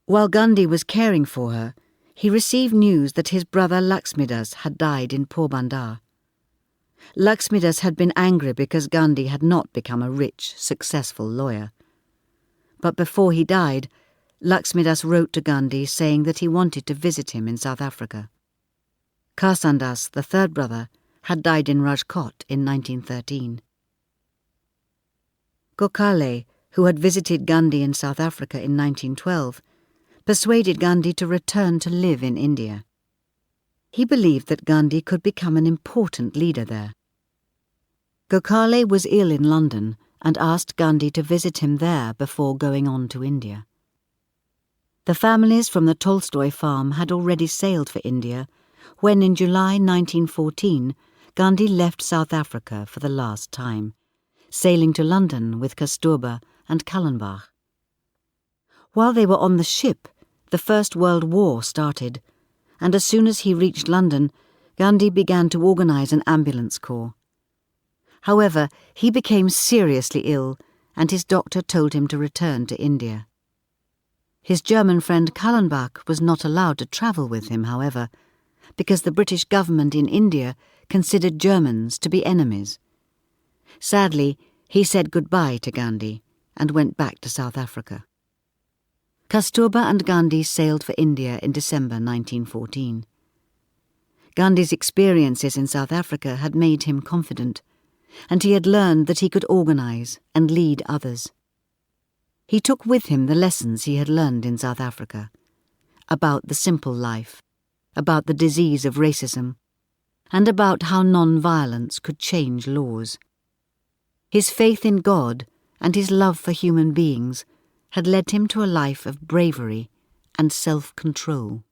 A: While Gandhi was caring for her, he received news that his brother Laxmidas had died in Porbandar. Laxmidas had been angry because Gandhi had not become a rich, successful lawyer. But before he died, Laxmidas wrote to Gandhi saying that he wanted to visit him in South Africa. Karsandas, the third brother, had died in Rajkot in 1913. Gokhale, who had visited Gandhi in South Africa in 1912, persuaded Gandhi to return to live in India. He believed that Gandhi could become an important leader there. Gokhale was ill in London and asked Gandhi to visit him there before going on to India. The families from the Tolstoy farm had already sailed for India when, in July 1914, Gandhi left South Africa for the last time, sailing to London with Kasturba and Kallenbach. While they were on the ship, the First World War started, and as soon as he reached London, Gandhi began to organise an ambulance corps. However, he became seriously ill, and his doctor told him to return to India. His German friend Kallenbach was not allowed to travel with him, however, because the British government in India considered Germans to be enemies. Sadly, he said goodbye to Gandhi and went back to South Africa. Kasturba and Gandhi sailed for India in December 1914. Gandhi's experiences in South Africa had made him confident, and he had learned that he could organise and lead others. He took with him the lessons he had learned in South Africa, about the simple life, about the disease of racism, and about how non-violence could change laws. His faith in God and his love for human beings had led him to a life of bravery and self-control.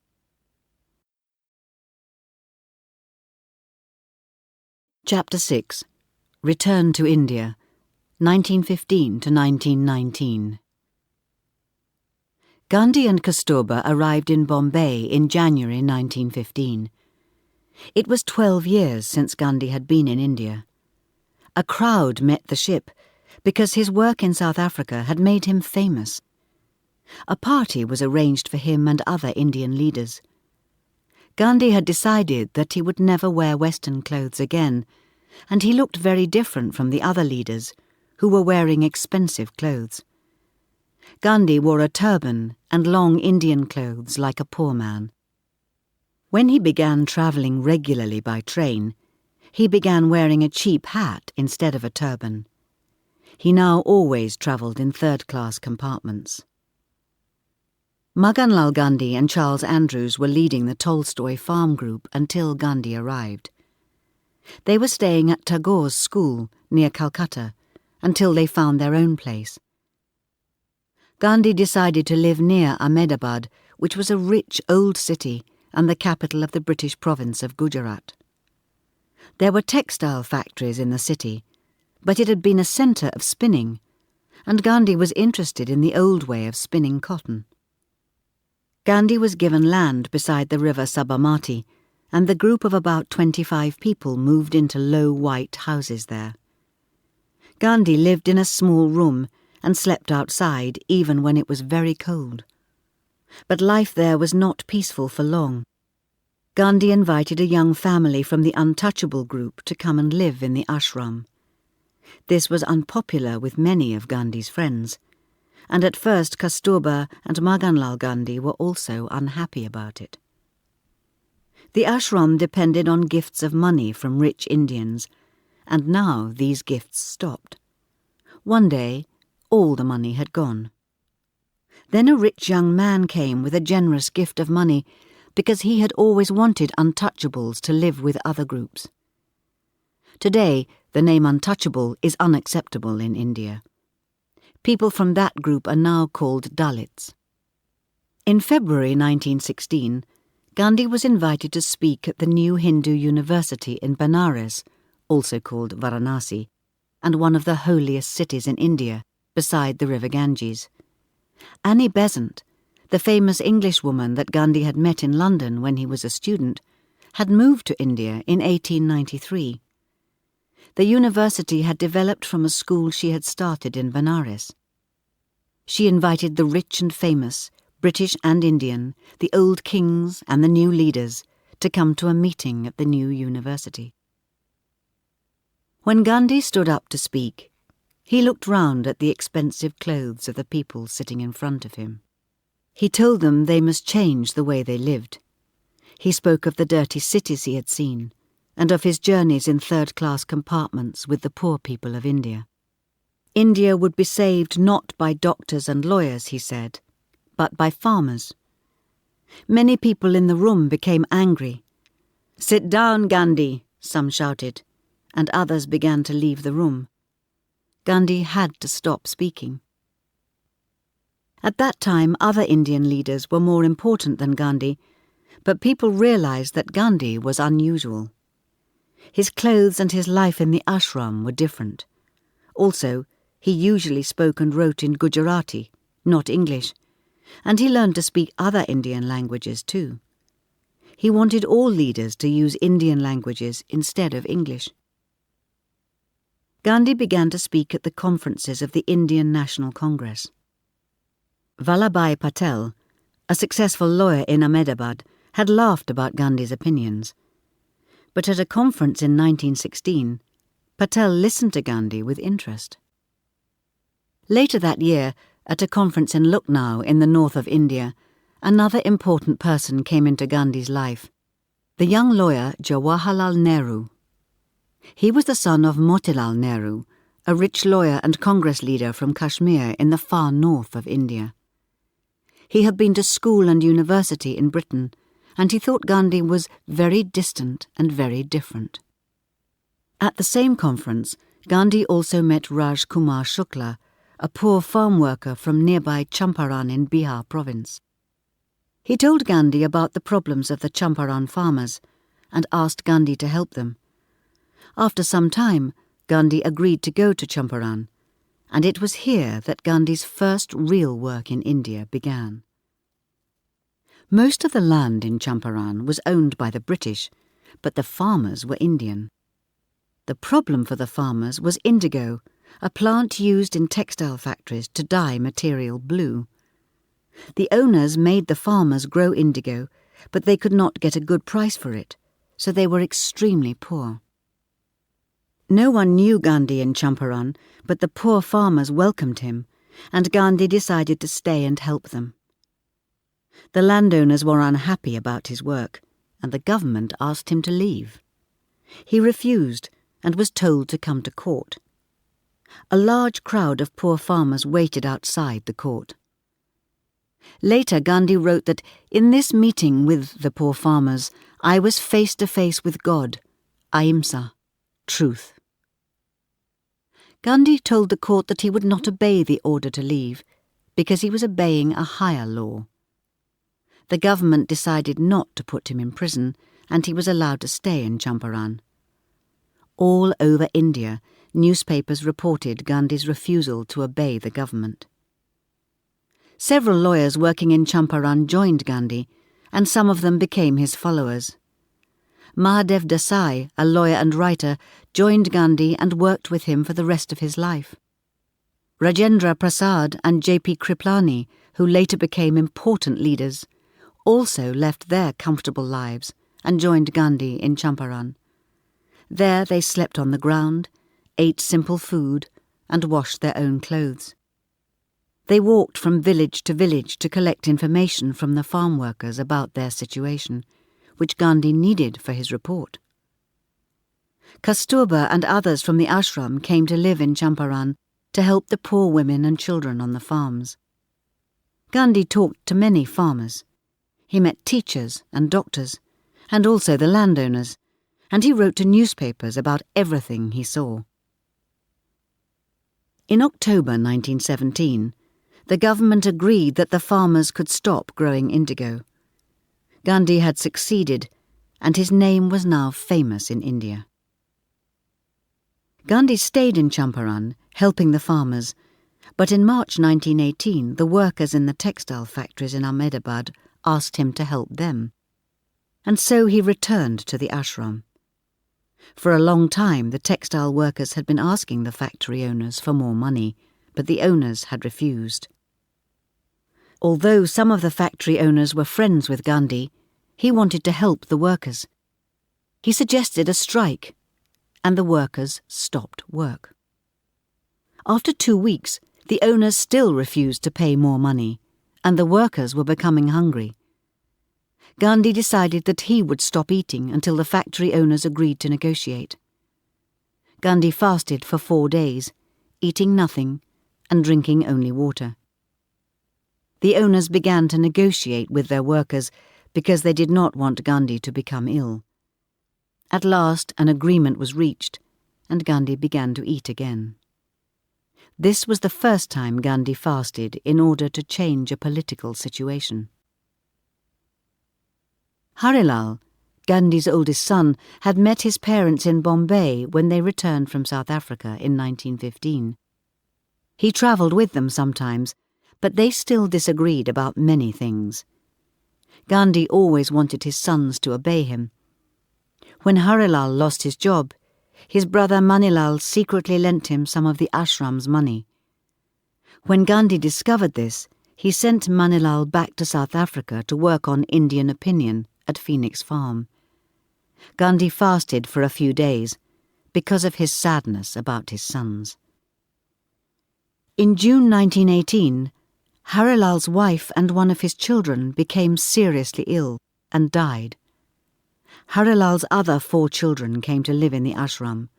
A: Chapter 6. Return to India, 1915 to 1919. Gandhi and Kasturba arrived in Bombay in January 1915. It was 12 years since Gandhi had been in India. A crowd met the ship because his work in South Africa had made him famous. A party was arranged for him and other Indian leaders. Gandhi had decided that he would never wear Western clothes again, and he looked very different from the other leaders, who were wearing expensive clothes. Gandhi wore a turban and long Indian clothes like a poor man. When he began travelling regularly by train, he began wearing a cheap hat instead of a turban. He now always travelled in third-class compartments. Maganlal Gandhi and Charles Andrews were leading the Tolstoy farm group until Gandhi arrived. They were staying at Tagore's school near Calcutta until they found their own place. Gandhi decided to live near Ahmedabad, which was a rich old city and the capital of the British province of Gujarat. There were textile factories in the city, but it had been a centre of spinning, and Gandhi was interested in the old way of spinning cotton. Gandhi was given land beside the river Sabarmati, and the group of about 25 people moved into low white houses there. Gandhi lived in a small room and slept outside even when it was very cold. But life there was not peaceful for long. Gandhi invited a young family from the untouchable group to come and live in the ashram. This was unpopular with many of Gandhi's friends, and at first Kasturba and Maganlal Gandhi were also unhappy about it. The ashram depended on gifts of money from rich Indians, and now these gifts stopped. One day, all the money had gone. Then a rich young man came with a generous gift of money because he had always wanted untouchables to live with other groups. Today, the name untouchable is unacceptable in India. People from that group are now called Dalits. In February 1916, Gandhi was invited to speak at the new Hindu university in Benares, also called Varanasi, and one of the holiest cities in India, beside the river Ganges. Annie Besant, the famous Englishwoman that Gandhi had met in London when he was a student, had moved to India in 1893. The university had developed from a school she had started in Benares. She invited the rich and famous, British and Indian, the old kings and the new leaders, to come to a meeting at the new university. When Gandhi stood up to speak, he looked round at the expensive clothes of the people sitting in front of him. He told them they must change the way they lived. He spoke of the dirty cities he had seen, and of his journeys in third-class compartments with the poor people of India. India would be saved not by doctors and lawyers, he said, but by farmers. Many people in the room became angry. "Sit down, Gandhi," some shouted, and others began to leave the room. Gandhi had to stop speaking. At that time, other Indian leaders were more important than Gandhi, but people realized that Gandhi was unusual. His clothes and his life in the ashram were different. Also, he usually spoke and wrote in Gujarati, not English, and he learned to speak other Indian languages too. He wanted all leaders to use Indian languages instead of English. Gandhi began to speak at the conferences of the Indian National Congress. Vallabhbhai Patel, a successful lawyer in Ahmedabad, had laughed about Gandhi's opinions. But at a conference in 1916, Patel listened to Gandhi with interest. Later that year, at a conference in Lucknow in the north of India, another important person came into Gandhi's life, the young lawyer Jawaharlal Nehru. He was the son of Motilal Nehru, a rich lawyer and Congress leader from Kashmir in the far north of India. He had been to school and university in Britain, and he thought Gandhi was very distant and very different. At the same conference, Gandhi also met Raj Kumar Shukla, a poor farm worker from nearby Champaran in Bihar province. He told Gandhi about the problems of the Champaran farmers and asked Gandhi to help them. After some time, Gandhi agreed to go to Champaran, and it was here that Gandhi's first real work in India began. Most of the land in Champaran was owned by the British, but the farmers were Indian. The problem for the farmers was indigo, a plant used in textile factories to dye material blue. The owners made the farmers grow indigo, but they could not get a good price for it, so they were extremely poor. No one knew Gandhi in Champaran, but the poor farmers welcomed him, and Gandhi decided to stay and help them. The landowners were unhappy about his work, and the government asked him to leave. He refused and was told to come to court. A large crowd of poor farmers waited outside the court. Later, Gandhi wrote that, "In this meeting with the poor farmers, I was face to face with God, ahimsa, truth." Gandhi told the court that he would not obey the order to leave, because he was obeying a higher law. The government decided not to put him in prison, and he was allowed to stay in Champaran. All over India, newspapers reported Gandhi's refusal to obey the government. Several lawyers working in Champaran joined Gandhi, and some of them became his followers. Mahadev Desai, a lawyer and writer, joined Gandhi and worked with him for the rest of his life. Rajendra Prasad and J.P. Kriplani, who later became important leaders, also left their comfortable lives and joined Gandhi in Champaran. There they slept on the ground, ate simple food, and washed their own clothes. They walked from village to collect information from the farm workers about their situation, which Gandhi needed for his report. Kasturba and others from the ashram came to live in Champaran to help the poor women and children on the farms. Gandhi talked to many farmers. He met teachers and doctors, and also the landowners, and he wrote to newspapers about everything he saw. In October 1917, the government agreed that the farmers could stop growing indigo. Gandhi had succeeded, and his name was now famous in India. Gandhi stayed in Champaran, helping the farmers, but in March 1918 the workers in the textile factories in Ahmedabad asked him to help them, and so he returned to the ashram. For a long time the textile workers had been asking the factory owners for more money, but the owners had refused. Although some of the factory owners were friends with Gandhi, he wanted to help the workers. He suggested a strike, and the workers stopped work. After 2 weeks, the owners still refused to pay more money, and the workers were becoming hungry. Gandhi decided that he would stop eating until the factory owners agreed to negotiate. Gandhi fasted for 4 days, eating nothing and drinking only water. The owners began to negotiate with their workers because they did not want Gandhi to become ill. At last an agreement was reached, and Gandhi began to eat again. This was the first time Gandhi fasted in order to change a political situation. Harilal, Gandhi's oldest son, had met his parents in Bombay when they returned from South Africa in 1915. He travelled with them sometimes, but they still disagreed about many things. Gandhi always wanted his sons to obey him. When Harilal lost his job, his brother Manilal secretly lent him some of the ashram's money. When Gandhi discovered this, he sent Manilal back to South Africa to work on Indian opinion at Phoenix Farm. Gandhi fasted for a few days because of his sadness about his sons. In June 1918, Harilal's wife and one of his children became seriously ill and died. Harilal's other 4 children came to live in the ashram.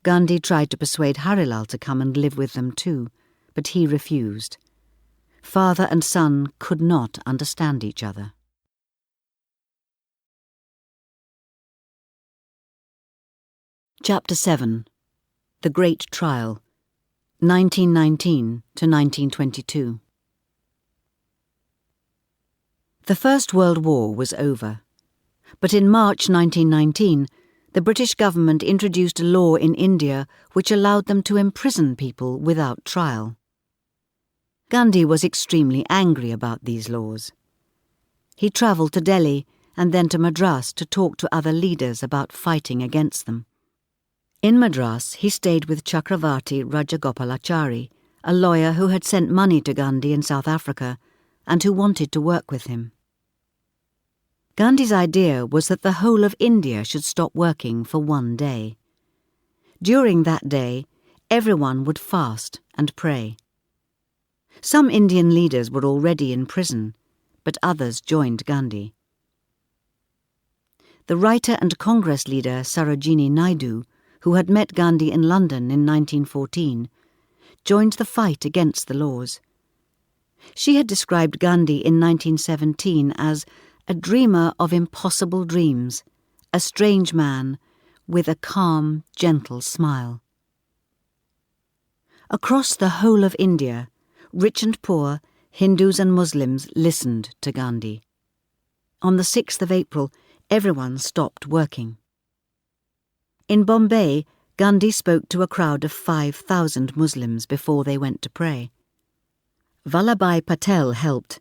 A: Gandhi tried to persuade Harilal to come and live with them too, but he refused. Father and son could not understand each other. Chapter 7. The Great Trial, 1919 to 1922. The First World War was over, but in March 1919, the British government introduced a law in India which allowed them to imprison people without trial. Gandhi was extremely angry about these laws. He travelled to Delhi and then to Madras to talk to other leaders about fighting against them. In Madras, he stayed with Chakravarti Rajagopalachari, a lawyer who had sent money to Gandhi in South Africa and who wanted to work with him. Gandhi's idea was that the whole of India should stop working for one day. During that day, everyone would fast and pray. Some Indian leaders were already in prison, but others joined Gandhi. The writer and Congress leader Sarojini Naidu, who had met Gandhi in London in 1914, joined the fight against the laws. She had described Gandhi in 1917 as a dreamer of impossible dreams, a strange man with a calm, gentle smile. Across the whole of India, rich and poor, Hindus and Muslims listened to Gandhi. On the 6th of April, everyone stopped working. In Bombay, Gandhi spoke to a crowd of 5,000 Muslims before they went to pray. Vallabhbhai Patel helped,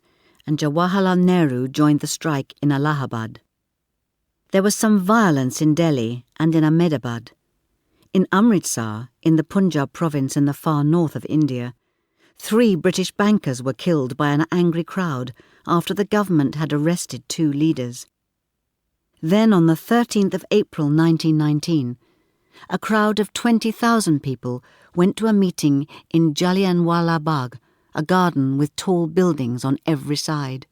A: and Jawaharlal Nehru joined the strike in Allahabad. There was some violence in Delhi and in Ahmedabad. In Amritsar, in the Punjab province in the far north of India, 3 British bankers were killed by an angry crowd after the government had arrested 2 leaders. Then on the 13th of April 1919, a crowd of 20,000 people went to a meeting in Jallianwala Bagh, a garden with tall buildings on every side.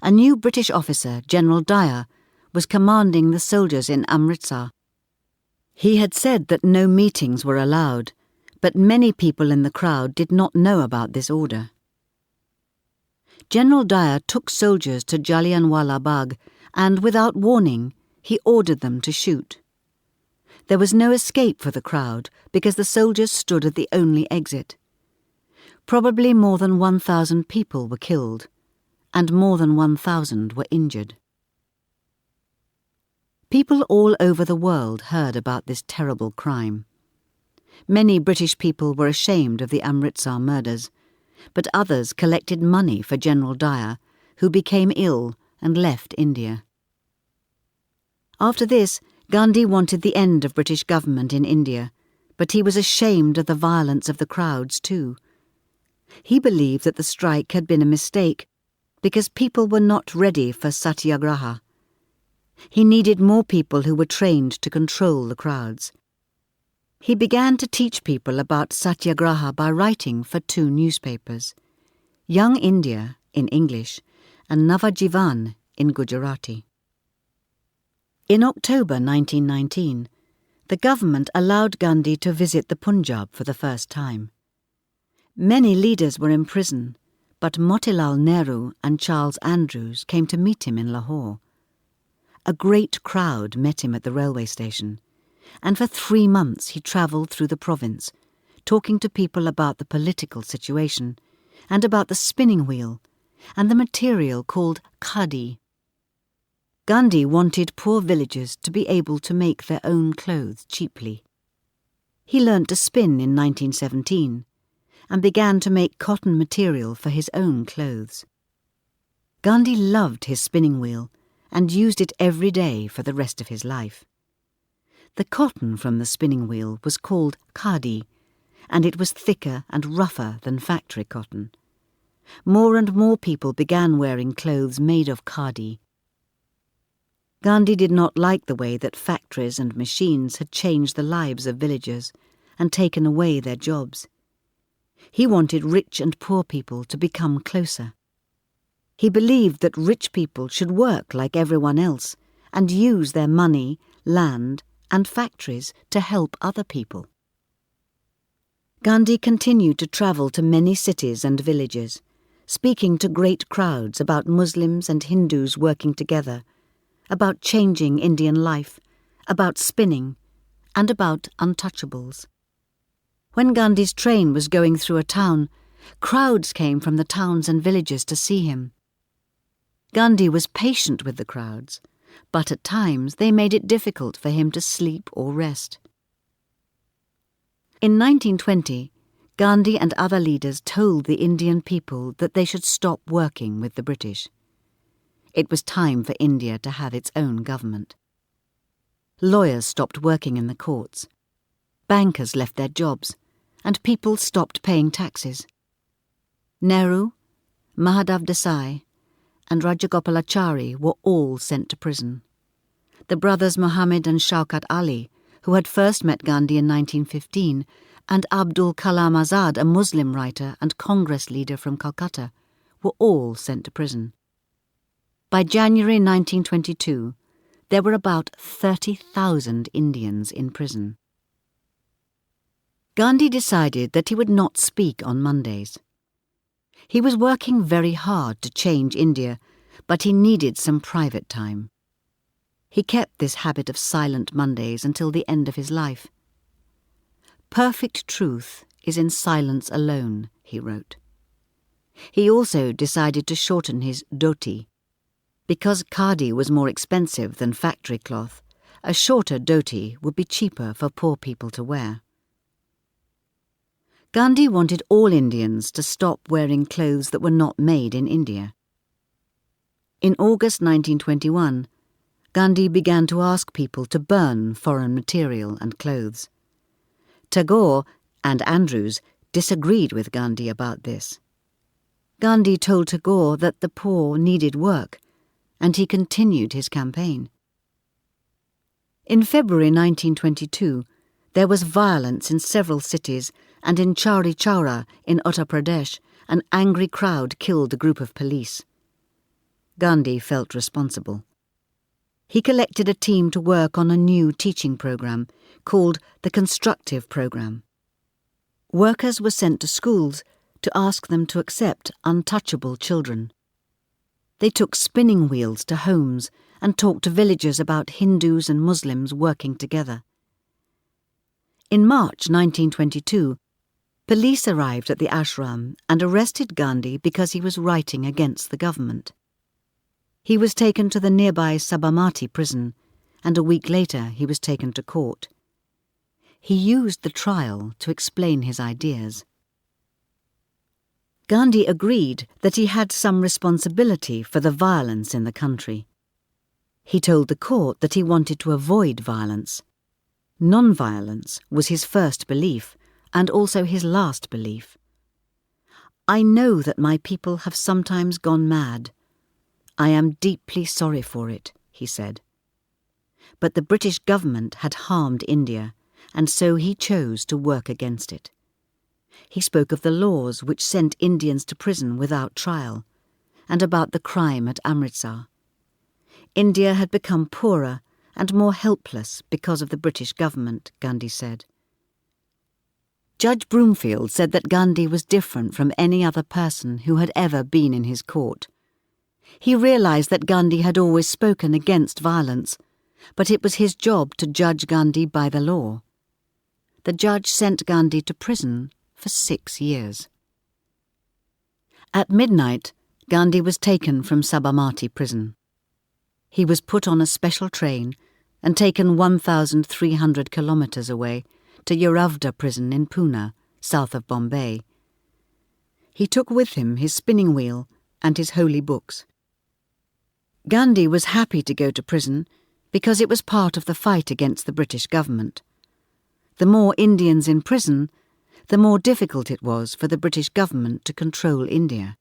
A: A new British officer, General Dyer, was commanding the soldiers in Amritsar. He had said that no meetings were allowed, but many people in the crowd did not know about this order. General Dyer took soldiers to Jallianwala Bagh and, without warning, he ordered them to shoot. There was no escape for the crowd because the soldiers stood at the only exit. Probably more than 1,000 people were killed, and more than 1,000 were injured. People all over the world heard about this terrible crime. Many British people were ashamed of the Amritsar murders, but others collected money for General Dyer, who became ill and left India. After this, Gandhi wanted the end of British government in India, but he was ashamed of the violence of the crowds too. He believed that the strike had been a mistake because people were not ready for satyagraha. He needed more people who were trained to control the crowds. He began to teach people about satyagraha by writing for 2 newspapers, Young India in English and Navajivan in Gujarati. In October 1919, the government allowed Gandhi to visit the Punjab for the first time. Many leaders were in prison, but Motilal Nehru and Charles Andrews came to meet him in Lahore. A great crowd met him at the railway station, and for 3 months he travelled through the province, talking to people about the political situation and about the spinning wheel and the material called khadi. Gandhi wanted poor villagers to be able to make their own clothes cheaply. He learnt to spin in 1917 and began to make cotton material for his own clothes. Gandhi loved his spinning wheel and used it every day for the rest of his life. The cotton from the spinning wheel was called khadi, and it was thicker and rougher than factory cotton. More and more people began wearing clothes made of khadi. Gandhi did not like the way that factories and machines had changed the lives of villagers and taken away their jobs. He wanted rich and poor people to become closer. He believed that rich people should work like everyone else and use their money, land, and factories to help other people. Gandhi continued to travel to many cities and villages, speaking to great crowds about Muslims and Hindus working together, about changing Indian life, about spinning, and about untouchables. When Gandhi's train was going through a town, crowds came from the towns and villages to see him. Gandhi was patient with the crowds, but at times they made it difficult for him to sleep or rest. In 1920, Gandhi and other leaders told the Indian people that they should stop working with the British. It was time for India to have its own government. Lawyers stopped working in the courts. Bankers left their jobs, and people stopped paying taxes. Nehru, Mahadev Desai, and Rajagopalachari were all sent to prison. The brothers Muhammad and Shaukat Ali, who had first met Gandhi in 1915, and Abdul Kalam Azad, a Muslim writer and Congress leader from Calcutta, were all sent to prison. By January 1922, there were about 30,000 Indians in prison. Gandhi decided that he would not speak on Mondays. He was working very hard to change India, but he needed some private time. He kept this habit of silent Mondays until the end of his life. "Perfect truth is in silence alone," he wrote. He also decided to shorten his dhoti. Because khadi was more expensive than factory cloth, a shorter dhoti would be cheaper for poor people to wear. Gandhi wanted all Indians to stop wearing clothes that were not made in India. In August 1921, Gandhi began to ask people to burn foreign material and clothes. Tagore and Andrews disagreed with Gandhi about this. Gandhi told Tagore that the poor needed work, and he continued his campaign. In February 1922, there was violence in several cities, and in Chauri Chaura in Uttar Pradesh, an angry crowd killed a group of police. Gandhi felt responsible. He collected a team to work on a new teaching program called the Constructive Program. Workers were sent to schools to ask them to accept untouchable children. They took spinning wheels to homes and talked to villagers about Hindus and Muslims working together. In March 1922, police arrived at the ashram and arrested Gandhi because he was writing against the government. He was taken to the nearby Sabarmati prison, and a week later he was taken to court. He used the trial to explain his ideas. Gandhi agreed that he had some responsibility for the violence in the country. He told the court that he wanted to avoid violence. Non-violence was his first belief, and also his last belief. "I know that my people have sometimes gone mad. I am deeply sorry for it," he said. But the British government had harmed India, and so he chose to work against it. He spoke of the laws which sent Indians to prison without trial, and about the crime at Amritsar. India had become poorer and more helpless because of the British government, Gandhi said. Judge Broomfield said that Gandhi was different from any other person who had ever been in his court. He realized that Gandhi had always spoken against violence, but it was his job to judge Gandhi by the law. The judge sent Gandhi to prison for 6 years. At midnight, Gandhi was taken from Sabarmati prison. He was put on a special train and taken 1,300 kilometres away to Yeravda prison in Pune, south of Bombay. He took with him his spinning wheel and his holy books. Gandhi was happy to go to prison because it was part of the fight against the British government. The more Indians in prison, the more difficult it was for the British government to control India.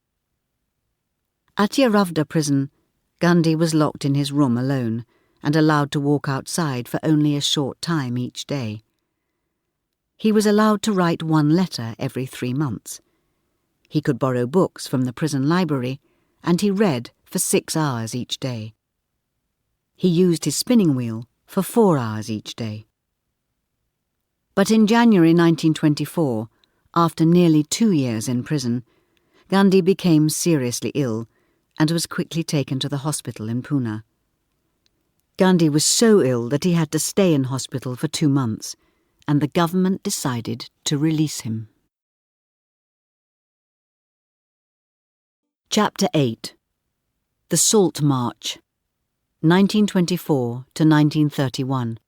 A: At Yeravda prison, Gandhi was locked in his room alone and allowed to walk outside for only a short time each day. He was allowed to write 1 letter every 3 months. He could borrow books from the prison library, and he read for 6 hours each day. He used his spinning wheel for 4 hours each day. But in January 1924, after nearly 2 years in prison, Gandhi became seriously ill and was quickly taken to the hospital in Pune. Gandhi was so ill that he had to stay in hospital for 2 months, and the government decided to release him. Chapter 8. The Salt March, 1924 to 1931.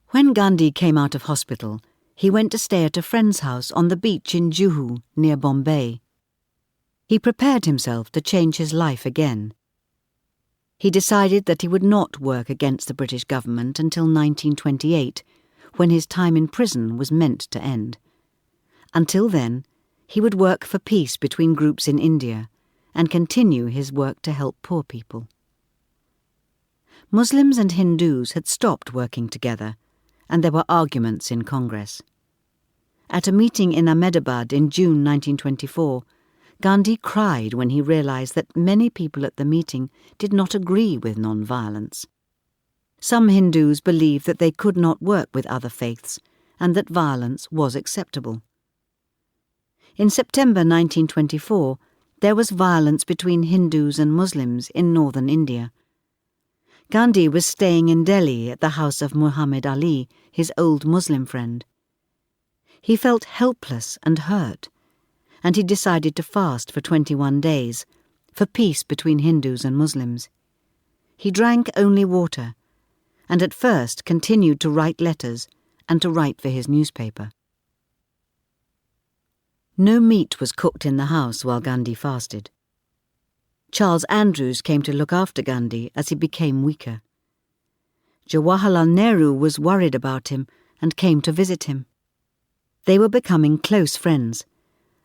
A: When Gandhi came out of hospital, he went to stay at a friend's house on the beach in Juhu, near Bombay. He prepared himself to change his life again. He decided that he would not work against the British government until 1928, when his time in prison was meant to end. Until then, he would work for peace between groups in India and continue his work to help poor people. Muslims and Hindus had stopped working together, and there were arguments in Congress. At a meeting in Ahmedabad in June 1924, Gandhi cried when he realized that many people at the meeting did not agree with non-violence. Some Hindus believed that they could not work with other faiths and that violence was acceptable. In September 1924, there was violence between Hindus and Muslims in northern India. Gandhi was staying in Delhi at the house of Muhammad Ali, his old Muslim friend. He felt helpless and hurt, and he decided to fast for 21 days, for peace between Hindus and Muslims. He drank only water, and at first continued to write letters and to write for his newspaper. No meat was cooked in the house while Gandhi fasted. Charles Andrews came to look after Gandhi as he became weaker. Jawaharlal Nehru was worried about him and came to visit him. They were becoming close friends,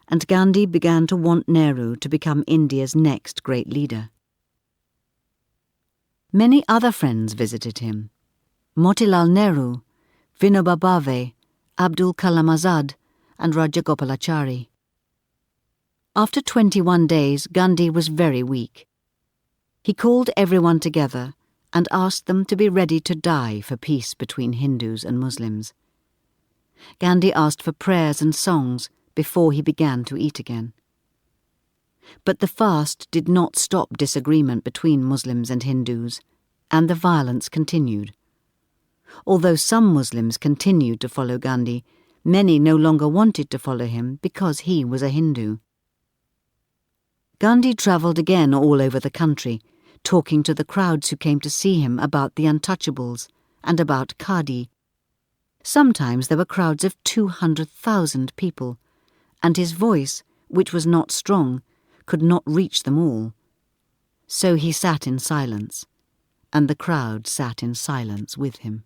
A: and Gandhi began to want Nehru to become India's next great leader. Many other friends visited him: Motilal Nehru, Vinoba Bhave, Abdul Kalam Azad, and Rajagopalachari. After 21 days, Gandhi was very weak. He called everyone together and asked them to be ready to die for peace between Hindus and Muslims. Gandhi asked for prayers and songs before he began to eat again. But the fast did not stop disagreement between Muslims and Hindus, and the violence continued. Although some Muslims continued to follow Gandhi, many no longer wanted to follow him because he was a Hindu. Gandhi travelled again all over the country, talking to the crowds who came to see him about the untouchables and about Khadi. Sometimes there were crowds of 200,000 people, and his voice, which was not strong, could not reach them all. So he sat in silence, and the crowd sat in silence with him.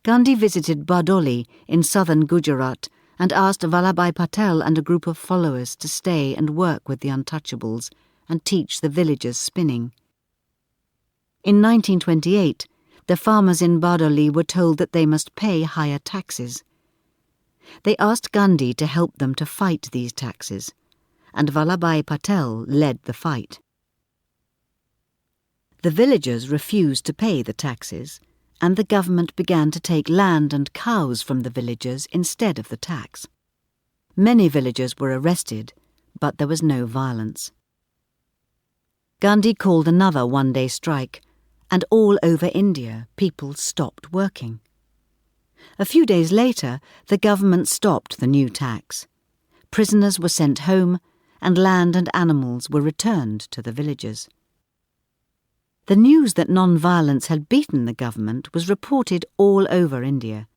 A: Gandhi visited Bardoli in southern Gujarat and asked Vallabhbhai Patel and a group of followers to stay and work with the untouchables and teach the villagers spinning. In 1928, the farmers in Bardoli were told that they must pay higher taxes. They asked Gandhi to help them to fight these taxes, and Vallabhbhai Patel led the fight. The villagers refused to pay the taxes, and the government began to take land and cows from the villagers instead of the tax. Many villagers were arrested, but there was no violence. Gandhi called another one-day strike, and all over India people stopped working. A few days later, the government stopped the new tax. Prisoners were sent home, and land and animals were returned to the villagers. The news that non-violence had beaten the government was reported all over India.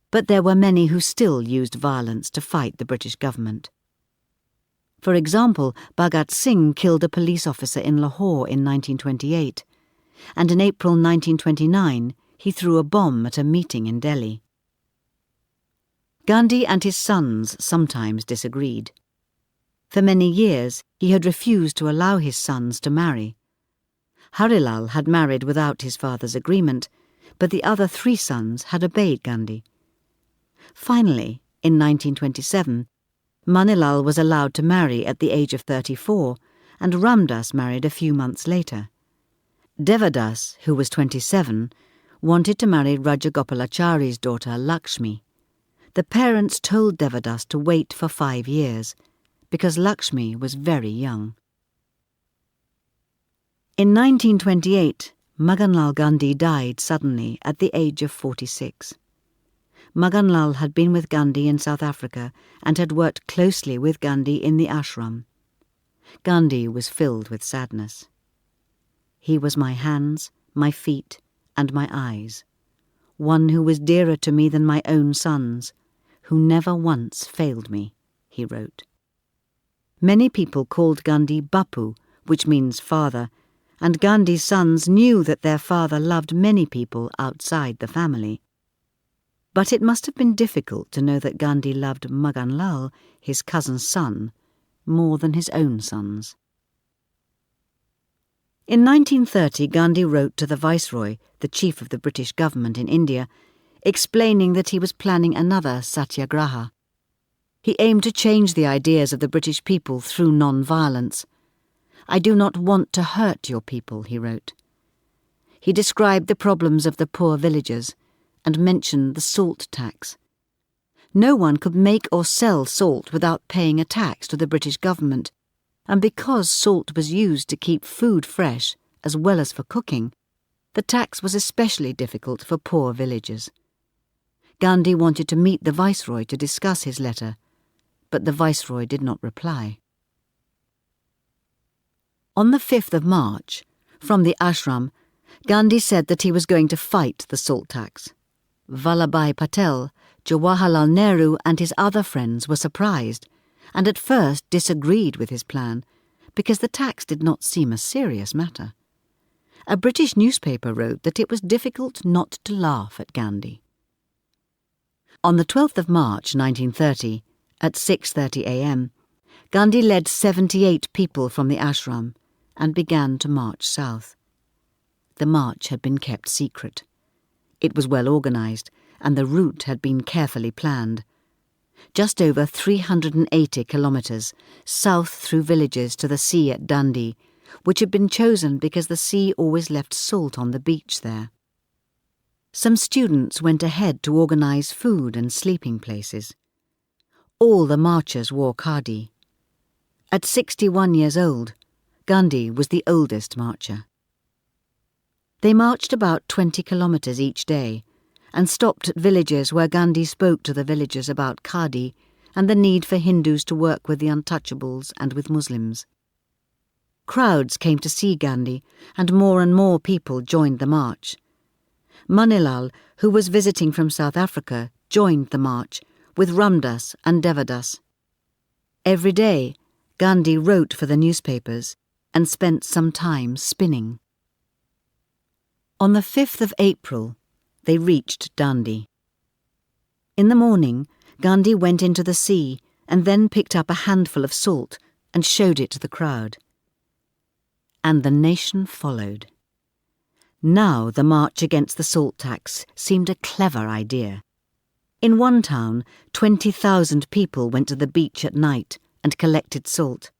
A: But there were many who still used violence to fight the British government. For example, Bhagat Singh killed a police officer in Lahore in 1928, and in April 1929 he threw a bomb at a meeting in Delhi. Gandhi and his sons sometimes disagreed. For many years he had refused to allow his sons to marry. Harilal had married without his father's agreement, but the other 3 sons had obeyed Gandhi. Finally, in 1927, Manilal was allowed to marry at the age of 34, and Ramdas married a few months later. Devadas, who was 27, wanted to marry Rajagopalachari's daughter Lakshmi. The parents told Devadas to wait for 5 years, because Lakshmi was very young. In 1928, Maganlal Gandhi died suddenly at the age of 46. Maganlal had been with Gandhi in South Africa and had worked closely with Gandhi in the ashram. Gandhi was filled with sadness. He was my hands, my feet, and my eyes, one who was dearer to me than my own sons, who never once failed me, he wrote. Many people called Gandhi Bapu, which means father, and Gandhi's sons knew that their father loved many people outside the family. But it must have been difficult to know that Gandhi loved Maganlal, his cousin's son, more than his own sons. In 1930, Gandhi wrote to the Viceroy, the chief of the British government in India, explaining that he was planning another satyagraha. He aimed to change the ideas of the British people through non-violence. "I do not want to hurt your people," he wrote. He described the problems of the poor villagers and mentioned the salt tax. No one could make or sell salt without paying a tax to the British government, and because salt was used to keep food fresh as well as for cooking, the tax was especially difficult for poor villagers. Gandhi wanted to meet the Viceroy to discuss his letter, but the Viceroy did not reply. On the 5th of March, from the ashram, Gandhi said that he was going to fight the salt tax. Vallabhbhai Patel, Jawaharlal Nehru and his other friends were surprised, and at first disagreed with his plan, because the tax did not seem a serious matter. A British newspaper wrote that it was difficult not to laugh at Gandhi. On the 12th of March 1930, at 6:30 a.m., Gandhi led 78 people from the ashram and began to march south. The march had been kept secret. It was well organised, and the route had been carefully planned. Just over 380 kilometres south through villages to the sea at Dundee, which had been chosen because the sea always left salt on the beach there. Some students went ahead to organise food and sleeping places. All the marchers wore khadi. At 61 years old, Gandhi was the oldest marcher. They marched about 20 kilometres each day and stopped at villages where Gandhi spoke to the villagers about khadi and the need for Hindus to work with the untouchables and with Muslims. Crowds came to see Gandhi, and more people joined the march. Manilal, who was visiting from South Africa, joined the march with Ramdas and Devadas. Every day, Gandhi wrote for the newspapers and spent some time spinning. On the 5th of April, they reached Dundee. In the morning, Gandhi went into the sea and then picked up a handful of salt and showed it to the crowd. And the nation followed. Now the march against the salt tax seemed a clever idea. In one town, 20,000 people went to the beach at night and collected salt.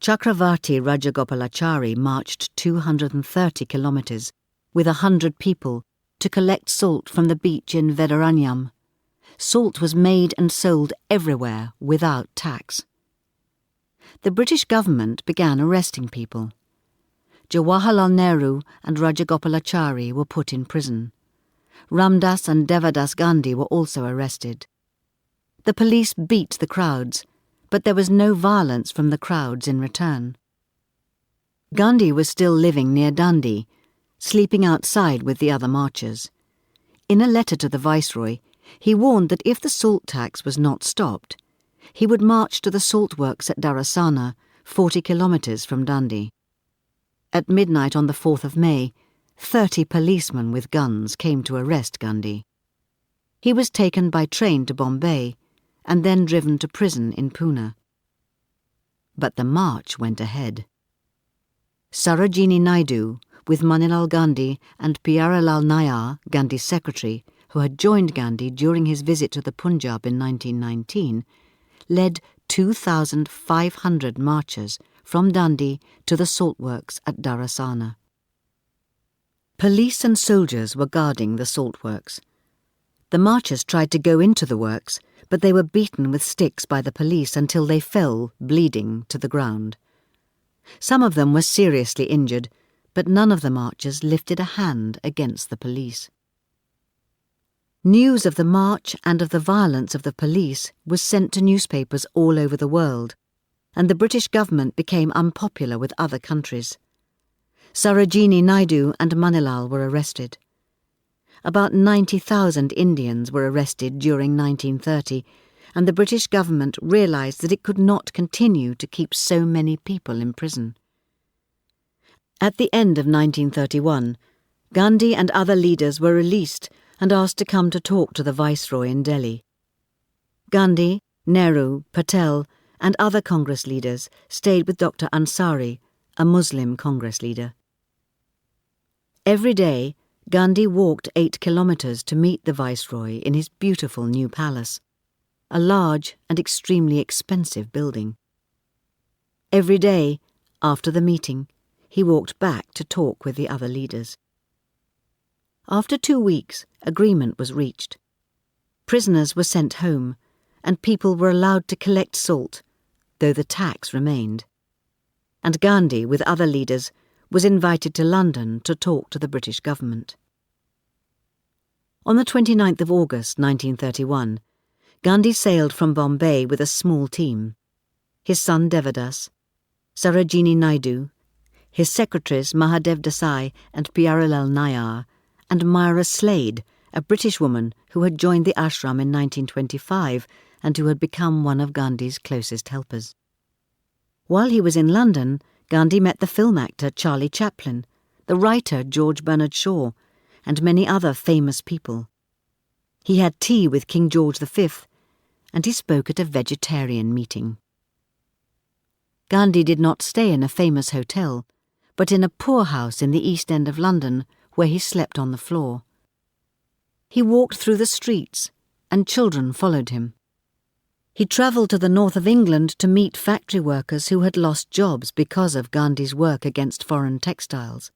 A: Chakravarti Rajagopalachari marched 230 kilometres with 100 people to collect salt from the beach in Vedaranyam. Salt was made and sold everywhere without tax. The British government began arresting people. Jawaharlal Nehru and Rajagopalachari were put in prison. Ramdas and Devadas Gandhi were also arrested. The police beat the crowds, but there was no violence from the crowds in return. Gandhi was still living near Dundee, sleeping outside with the other marchers. In a letter to the Viceroy, he warned that if the salt tax was not stopped, he would march to the salt works at Dharasana, 40 kilometres from Dundee. At midnight on the 4th of May, 30 policemen with guns came to arrest Gandhi. He was taken by train to Bombay and then driven to prison in Pune. But the march went ahead. Sarojini Naidu, with Manilal Gandhi and Pyarelal Nayar, Gandhi's secretary, who had joined Gandhi during his visit to the Punjab in 1919, led 2,500 marchers from Dundee to the salt works at Dharasana. Police and soldiers were guarding the salt works. The marchers tried to go into the works, but they were beaten with sticks by the police until they fell, bleeding, to the ground. Some of them were seriously injured, but none of the marchers lifted a hand against the police. News of the march and of the violence of the police was sent to newspapers all over the world, and the British government became unpopular with other countries. Sarojini Naidu and Manilal were arrested. About 90,000 Indians were arrested during 1930, and the British government realised that it could not continue to keep so many people in prison. At the end of 1931, Gandhi and other leaders were released and asked to come to talk to the Viceroy in Delhi. Gandhi, Nehru, Patel, and other Congress leaders stayed with Dr. Ansari, a Muslim Congress leader. Every day, Gandhi walked 8 kilometres to meet the Viceroy in his beautiful new palace, a large and extremely expensive building. Every day, after the meeting, he walked back to talk with the other leaders. After 2 weeks, agreement was reached. Prisoners were sent home, and people were allowed to collect salt, though the tax remained. And Gandhi, with other leaders, was invited to London to talk to the British government. On the 29th of August 1931, Gandhi sailed from Bombay with a small team: his son Devadas, Sarojini Naidu, his secretaries Mahadev Desai and Pyarelal Nayar, and Myra Slade, a British woman who had joined the ashram in 1925 and who had become one of Gandhi's closest helpers. While he was in London, Gandhi met the film actor Charlie Chaplin, the writer George Bernard Shaw, and many other famous people. He had tea with King George V, and he spoke at a vegetarian meeting. Gandhi did not stay in a famous hotel, but in a poor house in the East End of London, where he slept on the floor. He walked through the streets, and children followed him. He travelled to the north of England to meet factory workers who had lost jobs because of Gandhi's work against foreign textiles.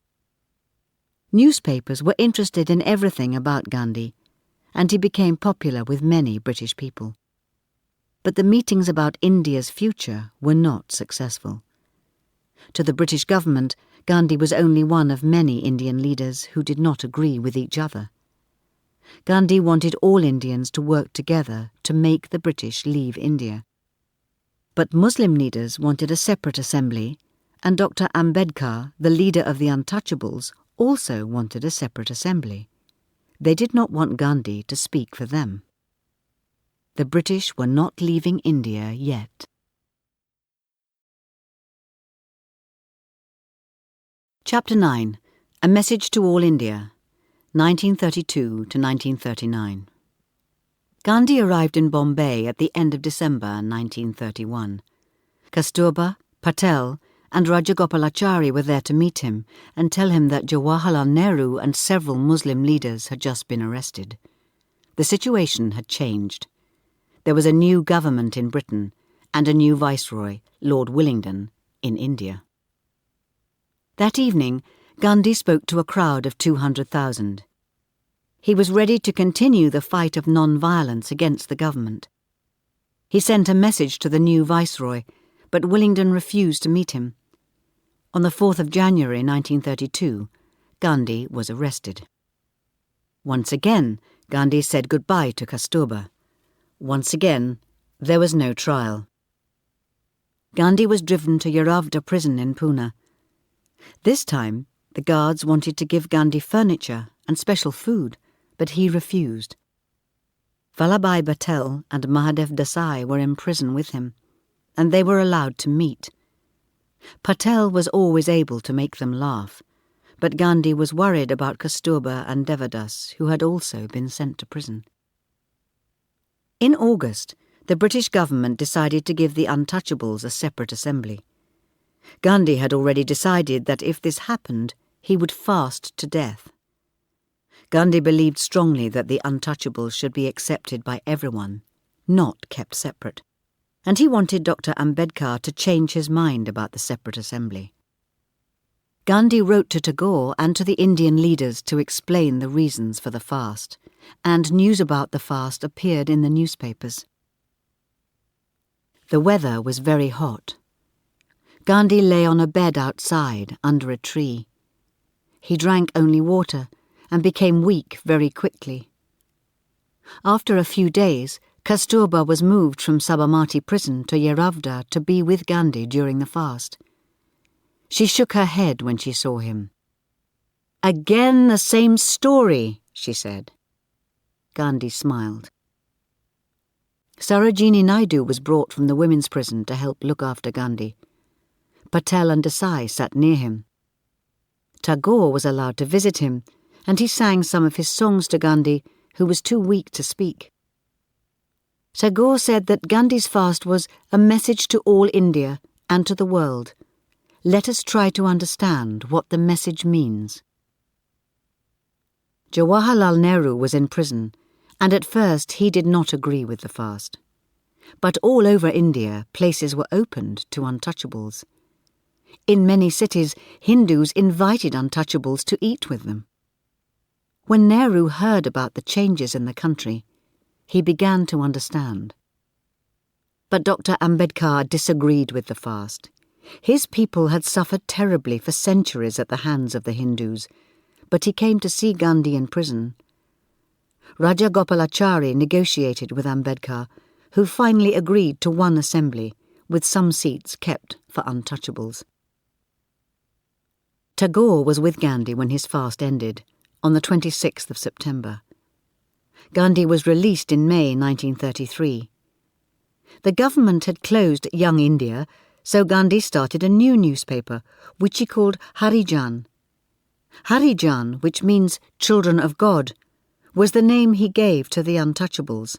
A: Newspapers were interested in everything about Gandhi, and he became popular with many British people. But the meetings about India's future were not successful. To the British government, Gandhi was only one of many Indian leaders who did not agree with each other. Gandhi wanted all Indians to work together to make the British leave India. But Muslim leaders wanted a separate assembly, and Dr. Ambedkar, the leader of the Untouchables, also wanted a separate assembly. They did not want Gandhi to speak for them. The British were not leaving India yet. Chapter 9. A Message to All India, 1932 to 1939. Gandhi arrived in Bombay at the end of December 1931. Kasturba, Patel, and Rajagopalachari were there to meet him and tell him that Jawaharlal Nehru and several Muslim leaders had just been arrested. The situation had changed. There was a new government in Britain and a new viceroy, Lord Willingdon, in India. That evening, Gandhi spoke to a crowd of 200,000. He was ready to continue the fight of non-violence against the government. He sent a message to the new viceroy, but Willingdon refused to meet him. On the 4th of January 1932, Gandhi was arrested. Once again, Gandhi said goodbye to Kasturba. Once again, there was no trial. Gandhi was driven to Yeravda prison in Pune. This time, the guards wanted to give Gandhi furniture and special food, but he refused. Vallabhbhai Patel and Mahadev Desai were in prison with him, and they were allowed to meet. Patel was always able to make them laugh, but Gandhi was worried about Kasturba and Devadas, who had also been sent to prison. In August, the British government decided to give the Untouchables a separate assembly. Gandhi had already decided that if this happened, he would fast to death. Gandhi believed strongly that the Untouchables should be accepted by everyone, not kept separate, and he wanted Dr. Ambedkar to change his mind about the separate assembly. Gandhi wrote to Tagore and to the Indian leaders to explain the reasons for the fast, and news about the fast appeared in the newspapers. The weather was very hot. Gandhi lay on a bed outside under a tree. He drank only water and became weak very quickly. After a few days, Kasturba was moved from Sabarmati prison to Yeravda to be with Gandhi during the fast. She shook her head when she saw him. "Again the same story," she said. Gandhi smiled. Sarojini Naidu was brought from the women's prison to help look after Gandhi. Patel and Desai sat near him. Tagore was allowed to visit him, and he sang some of his songs to Gandhi, who was too weak to speak. Tagore said that Gandhi's fast was a message to all India and to the world. Let us try to understand what the message means. Jawaharlal Nehru was in prison, and at first he did not agree with the fast. But all over India, places were opened to untouchables. In many cities, Hindus invited untouchables to eat with them. When Nehru heard about the changes in the country, he began to understand. But Dr. Ambedkar disagreed with the fast. His people had suffered terribly for centuries at the hands of the Hindus, but he came to see Gandhi in prison. Raja Gopalachari negotiated with Ambedkar, who finally agreed to one assembly, with some seats kept for untouchables. Tagore was with Gandhi when his fast ended, on the 26th of September. Gandhi was released in May 1933. The government had closed Young India, so Gandhi started a new newspaper, which he called Harijan. Harijan, which means children of God, was the name he gave to the untouchables.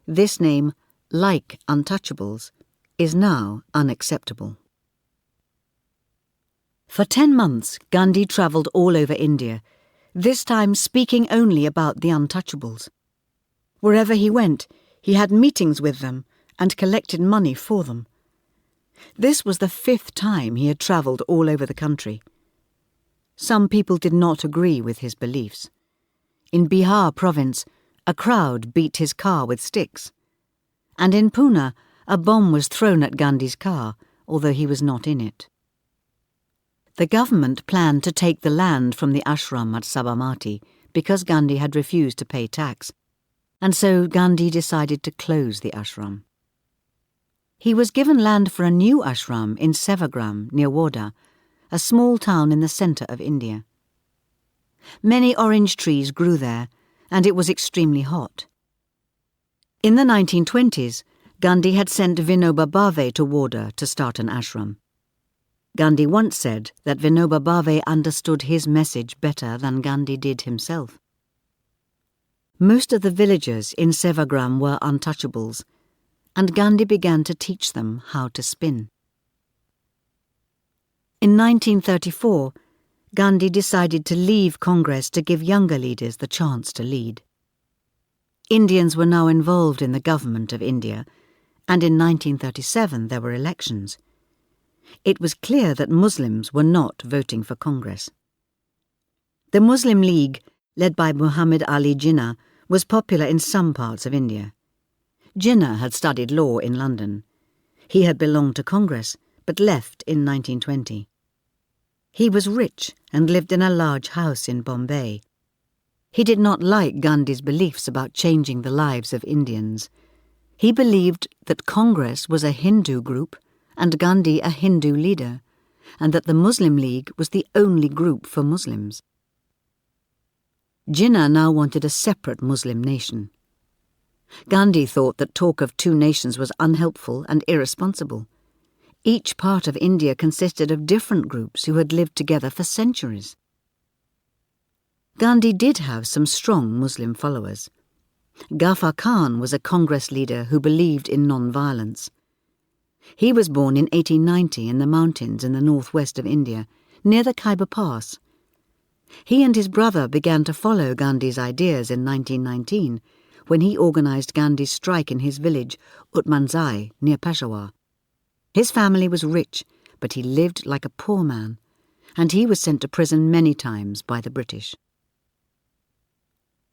A: This name, like untouchables, is now unacceptable. For 10 months, Gandhi travelled all over India, this time speaking only about the untouchables. Wherever he went, he had meetings with them and collected money for them. This was the 5th time he had travelled all over the country. Some people did not agree with his beliefs. In Bihar province, a crowd beat his car with sticks. And in Pune, a bomb was thrown at Gandhi's car, although he was not in it. The government planned to take the land from the ashram at Sabarmati because Gandhi had refused to pay tax, and so Gandhi decided to close the ashram. He was given land for a new ashram in Sevagram near Wardha, a small town in the centre of India. Many orange trees grew there, and it was extremely hot. In the 1920s, Gandhi had sent Vinoba Bhave to Wardha to start an ashram. Gandhi once said that Vinoba Bhave understood his message better than Gandhi did himself. Most of the villagers in Sevagram were untouchables, and Gandhi began to teach them how to spin. In 1934, Gandhi decided to leave Congress to give younger leaders the chance to lead. Indians were now involved in the government of India, and in 1937 there were elections. It was clear that Muslims were not voting for Congress. The Muslim League, led by Muhammad Ali Jinnah, was popular in some parts of India. Jinnah had studied law in London. He had belonged to Congress, but left in 1920. He was rich and lived in a large house in Bombay. He did not like Gandhi's beliefs about changing the lives of Indians. He believed that Congress was a Hindu group and Gandhi a Hindu leader, and that the Muslim League was the only group for Muslims. Jinnah now wanted a separate Muslim nation. Gandhi thought that talk of two nations was unhelpful and irresponsible. Each part of India consisted of different groups who had lived together for centuries. Gandhi did have some strong Muslim followers. Ghaffar Khan was a Congress leader who believed in non-violence. He was born in 1890 in the mountains in the northwest of India, near the Khyber Pass. He and his brother began to follow Gandhi's ideas in 1919, when he organised Gandhi's strike in his village, Utmanzai, near Peshawar. His family was rich, but he lived like a poor man, and he was sent to prison many times by the British.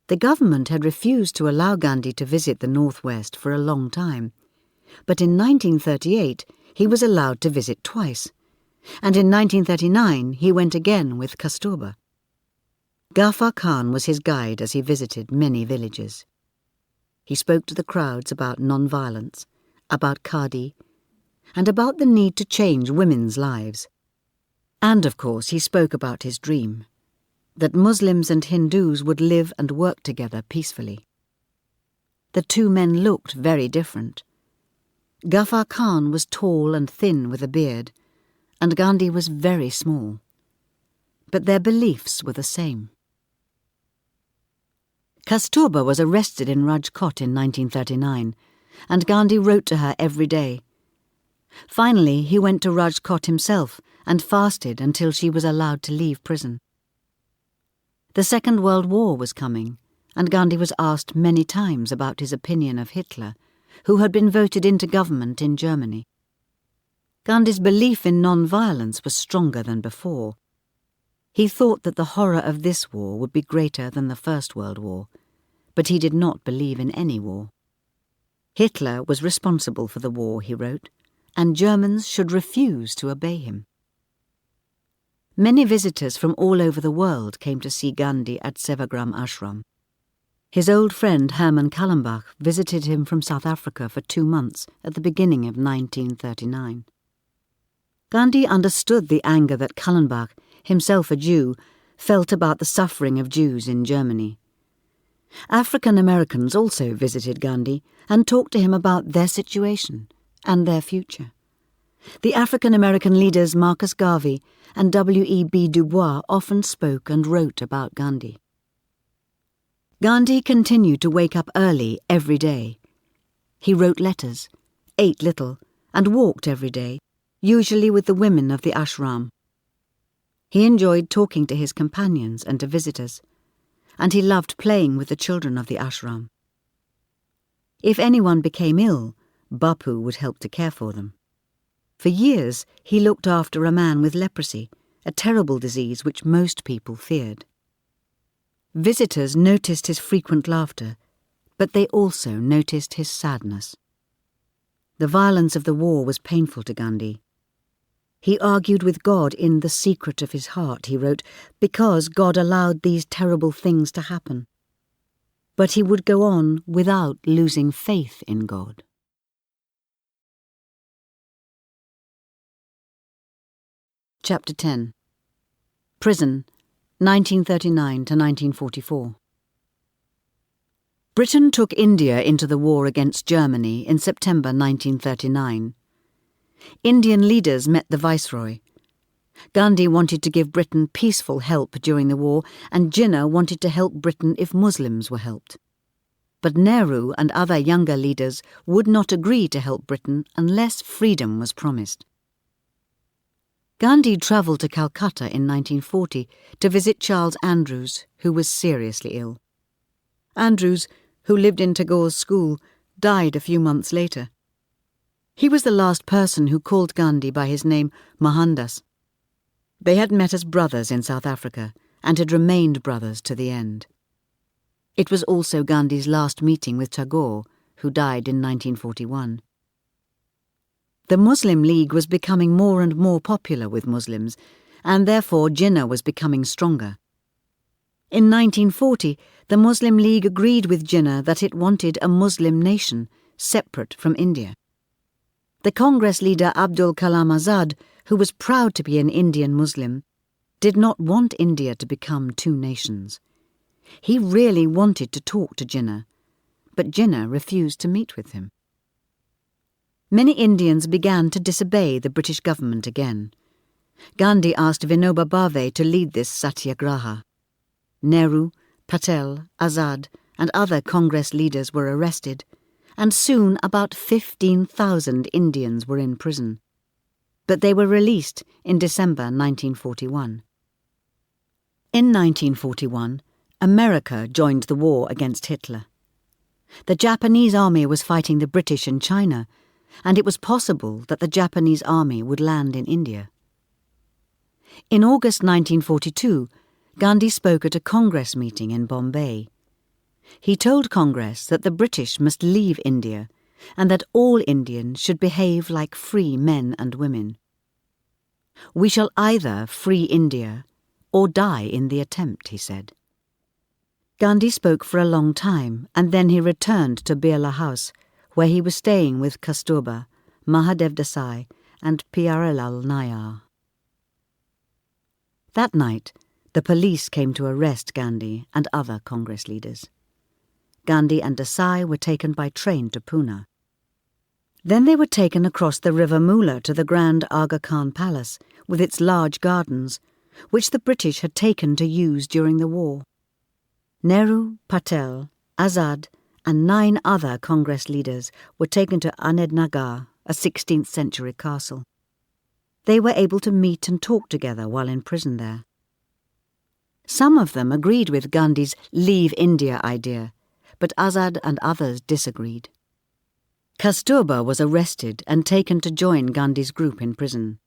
A: The government had refused to allow Gandhi to visit the Northwest for a long time, but in 1938 he was allowed to visit twice, and in 1939 he went again with Kasturba. Ghaffar Khan was his guide as he visited many villages. He spoke to the crowds about non-violence, about Khadi, and about the need to change women's lives. And, of course, he spoke about his dream, that Muslims and Hindus would live and work together peacefully. The two men looked very different. Ghaffar Khan was tall and thin with a beard, and Gandhi was very small. But their beliefs were the same. Kasturba was arrested in Rajkot in 1939, and Gandhi wrote to her every day. Finally, he went to Rajkot himself and fasted until she was allowed to leave prison. The Second World War was coming, and Gandhi was asked many times about his opinion of Hitler, who had been voted into government in Germany. Gandhi's belief in non-violence was stronger than before. He thought that the horror of this war would be greater than the First World War, but he did not believe in any war. Hitler was responsible for the war, he wrote, and Germans should refuse to obey him. Many visitors from all over the world came to see Gandhi at Sevagram Ashram. His old friend Herman Kallenbach visited him from South Africa for 2 months at the beginning of 1939. Gandhi understood the anger that Kallenbach, himself a Jew, felt about the suffering of Jews in Germany. African Americans also visited Gandhi and talked to him about their situation and their future. The African American leaders Marcus Garvey and W.E.B. Du Bois often spoke and wrote about Gandhi. Gandhi continued to wake up early every day. He wrote letters, ate little, and walked every day, usually with the women of the ashram. He enjoyed talking to his companions and to visitors, and he loved playing with the children of the ashram. If anyone became ill, Bapu would help to care for them. For years, he looked after a man with leprosy, a terrible disease which most people feared. Visitors noticed his frequent laughter, but they also noticed his sadness. The violence of the war was painful to Gandhi. He argued with God in the secret of his heart, he wrote, because God allowed these terrible things to happen. But he would go on without losing faith in God. Chapter 10. Prison, 1939 to 1944. Britain took India into the war against Germany in September 1939. Indian leaders met the Viceroy. Gandhi wanted to give Britain peaceful help during the war, and Jinnah wanted to help Britain if Muslims were helped. But Nehru and other younger leaders would not agree to help Britain unless freedom was promised. Gandhi travelled to Calcutta in 1940 to visit Charles Andrews, who was seriously ill. Andrews, who lived in Tagore's school, died a few months later. He was the last person who called Gandhi by his name Mohandas. They had met as brothers in South Africa and had remained brothers to the end. It was also Gandhi's last meeting with Tagore, who died in 1941. The Muslim League was becoming more and more popular with Muslims, and therefore Jinnah was becoming stronger. In 1940, the Muslim League agreed with Jinnah that it wanted a Muslim nation, separate from India. The Congress leader Abdul Kalam Azad, who was proud to be an Indian Muslim, did not want India to become 2 nations. He really wanted to talk to Jinnah, but Jinnah refused to meet with him. Many Indians began to disobey the British government again. Gandhi asked Vinoba Bhave to lead this satyagraha. Nehru, Patel, Azad, and other Congress leaders were arrested, and soon about 15,000 Indians were in prison. But they were released in December 1941. In 1941, America joined the war against Hitler. The Japanese army was fighting the British in China, and it was possible that the Japanese army would land in India. In August 1942, Gandhi spoke at a Congress meeting in Bombay. He told Congress that the British must leave India and that all Indians should behave like free men and women. "We shall either free India or die in the attempt," he said. Gandhi spoke for a long time, and then he returned to Birla House, where he was staying with Kasturba, Mahadev Desai and Pyarelal Nayar. That night, the police came to arrest Gandhi and other Congress leaders. Gandhi and Desai were taken by train to Pune. Then they were taken across the river Mula to the Grand Aga Khan Palace with its large gardens, which the British had taken to use during the war. Nehru, Patel, Azad and 9 other Congress leaders were taken to Anednagar, a 16th century castle. They were able to meet and talk together while in prison there. Some of them agreed with Gandhi's "Leave India" idea, but Azad and others disagreed. Kasturba was arrested and taken to join Gandhi's group in prison.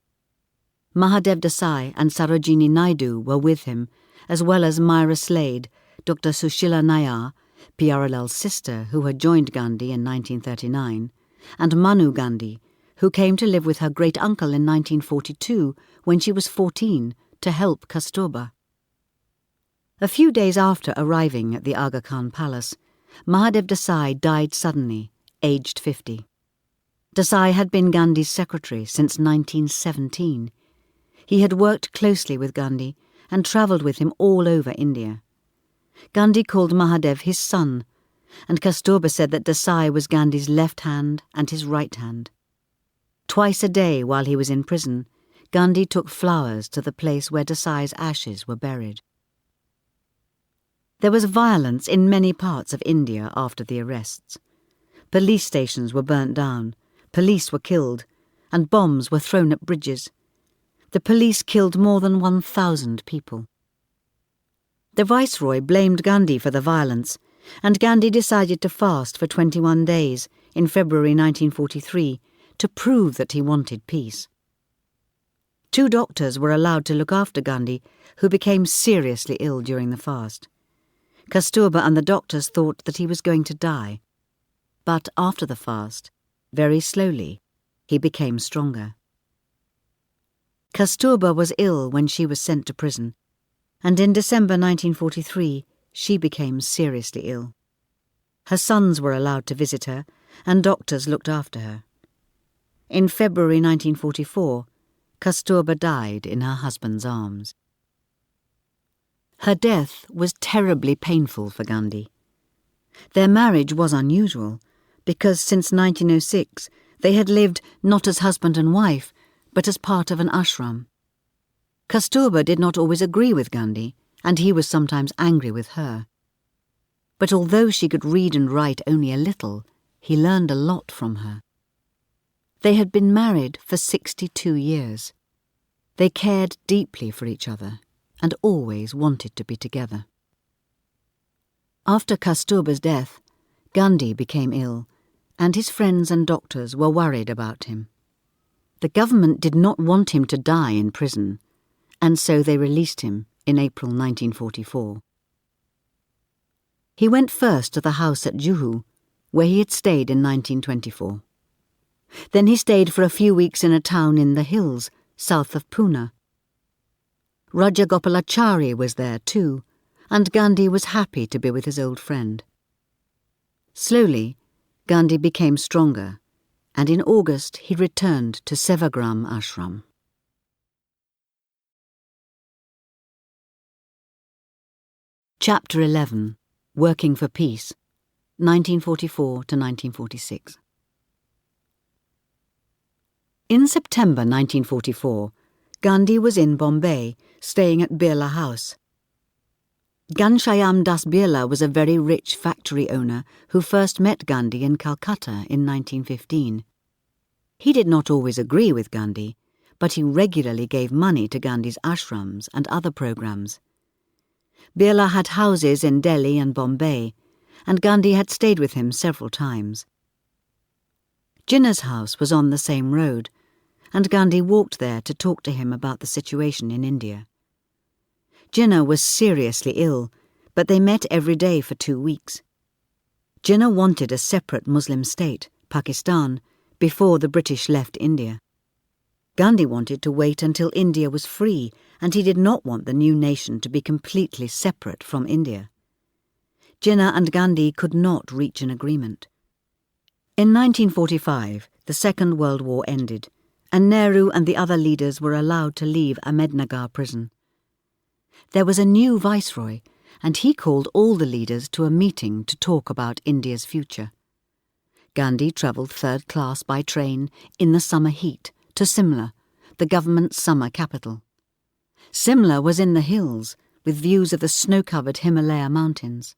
A: Mahadev Desai and Sarojini Naidu were with him, as well as Myra Slade, Dr. Sushila Nayar, Pyaralal's sister who had joined Gandhi in 1939, and Manu Gandhi, who came to live with her great-uncle in 1942 when she was 14 to help Kasturba. A few days after arriving at the Aga Khan Palace, Mahadev Desai died suddenly, aged 50. Desai had been Gandhi's secretary since 1917. He had worked closely with Gandhi and travelled with him all over India. Gandhi called Mahadev his son, and Kasturba said that Desai was Gandhi's left hand and his right hand. Twice a day while he was in prison, Gandhi took flowers to the place where Desai's ashes were buried. There was violence in many parts of India after the arrests. Police stations were burnt down, police were killed, and bombs were thrown at bridges. The police killed more than 1,000 people. The Viceroy blamed Gandhi for the violence, and Gandhi decided to fast for 21 days in February 1943 to prove that he wanted peace. 2 doctors were allowed to look after Gandhi, who became seriously ill during the fast. Kasturba and the doctors thought that he was going to die. But after the fast, very slowly, he became stronger. Kasturba was ill when she was sent to prison, and in December 1943 she became seriously ill. Her sons were allowed to visit her, and doctors looked after her. In February 1944, Kasturba died in her husband's arms. Her death was terribly painful for Gandhi. Their marriage was unusual, because since 1906 they had lived not as husband and wife, but as part of an ashram. Kasturba did not always agree with Gandhi, and he was sometimes angry with her. But although she could read and write only a little, he learned a lot from her. They had been married for 62 years. They cared deeply for each other and always wanted to be together. After Kasturba's death, Gandhi became ill, and his friends and doctors were worried about him. The government did not want him to die in prison, and so they released him in April 1944. He went first to the house at Juhu, where he had stayed in 1924. Then he stayed for a few weeks in a town in the hills, south of Pune. Raja Gopalachari was there too, and Gandhi was happy to be with his old friend. Slowly, Gandhi became stronger, and in August he returned to Sevagram Ashram. Chapter 11. Working for Peace, 1944 to 1946. In September 1944, Gandhi was in Bombay, staying at Birla House. Ghanshyam Das Birla was a very rich factory owner who first met Gandhi in Calcutta in 1915. He did not always agree with Gandhi, but he regularly gave money to Gandhi's ashrams and other programs. Birla had houses in Delhi and Bombay, and Gandhi had stayed with him several times. Jinnah's house was on the same road, and Gandhi walked there to talk to him about the situation in India. Jinnah was seriously ill, but they met every day for 2 weeks. Jinnah wanted a separate Muslim state, Pakistan, before the British left India. Gandhi wanted to wait until India was free, and he did not want the new nation to be completely separate from India. Jinnah and Gandhi could not reach an agreement. In 1945, the Second World War ended, and Nehru and the other leaders were allowed to leave Ahmednagar prison. There was a new viceroy, and he called all the leaders to a meeting to talk about India's future. Gandhi travelled third class by train in the summer heat to Simla, the government's summer capital. Simla was in the hills, with views of the snow-covered Himalaya mountains.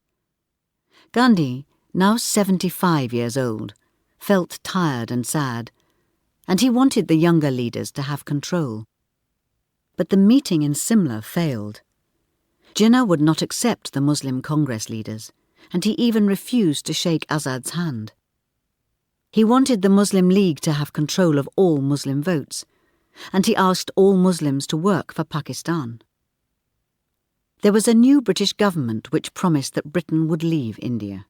A: Gandhi, now 75 years old, felt tired and sad, and he wanted the younger leaders to have control. But the meeting in Simla failed. Jinnah would not accept the Muslim Congress leaders, and he even refused to shake Azad's hand. He wanted the Muslim League to have control of all Muslim votes, and he asked all Muslims to work for Pakistan. There was a new British government which promised that Britain would leave India.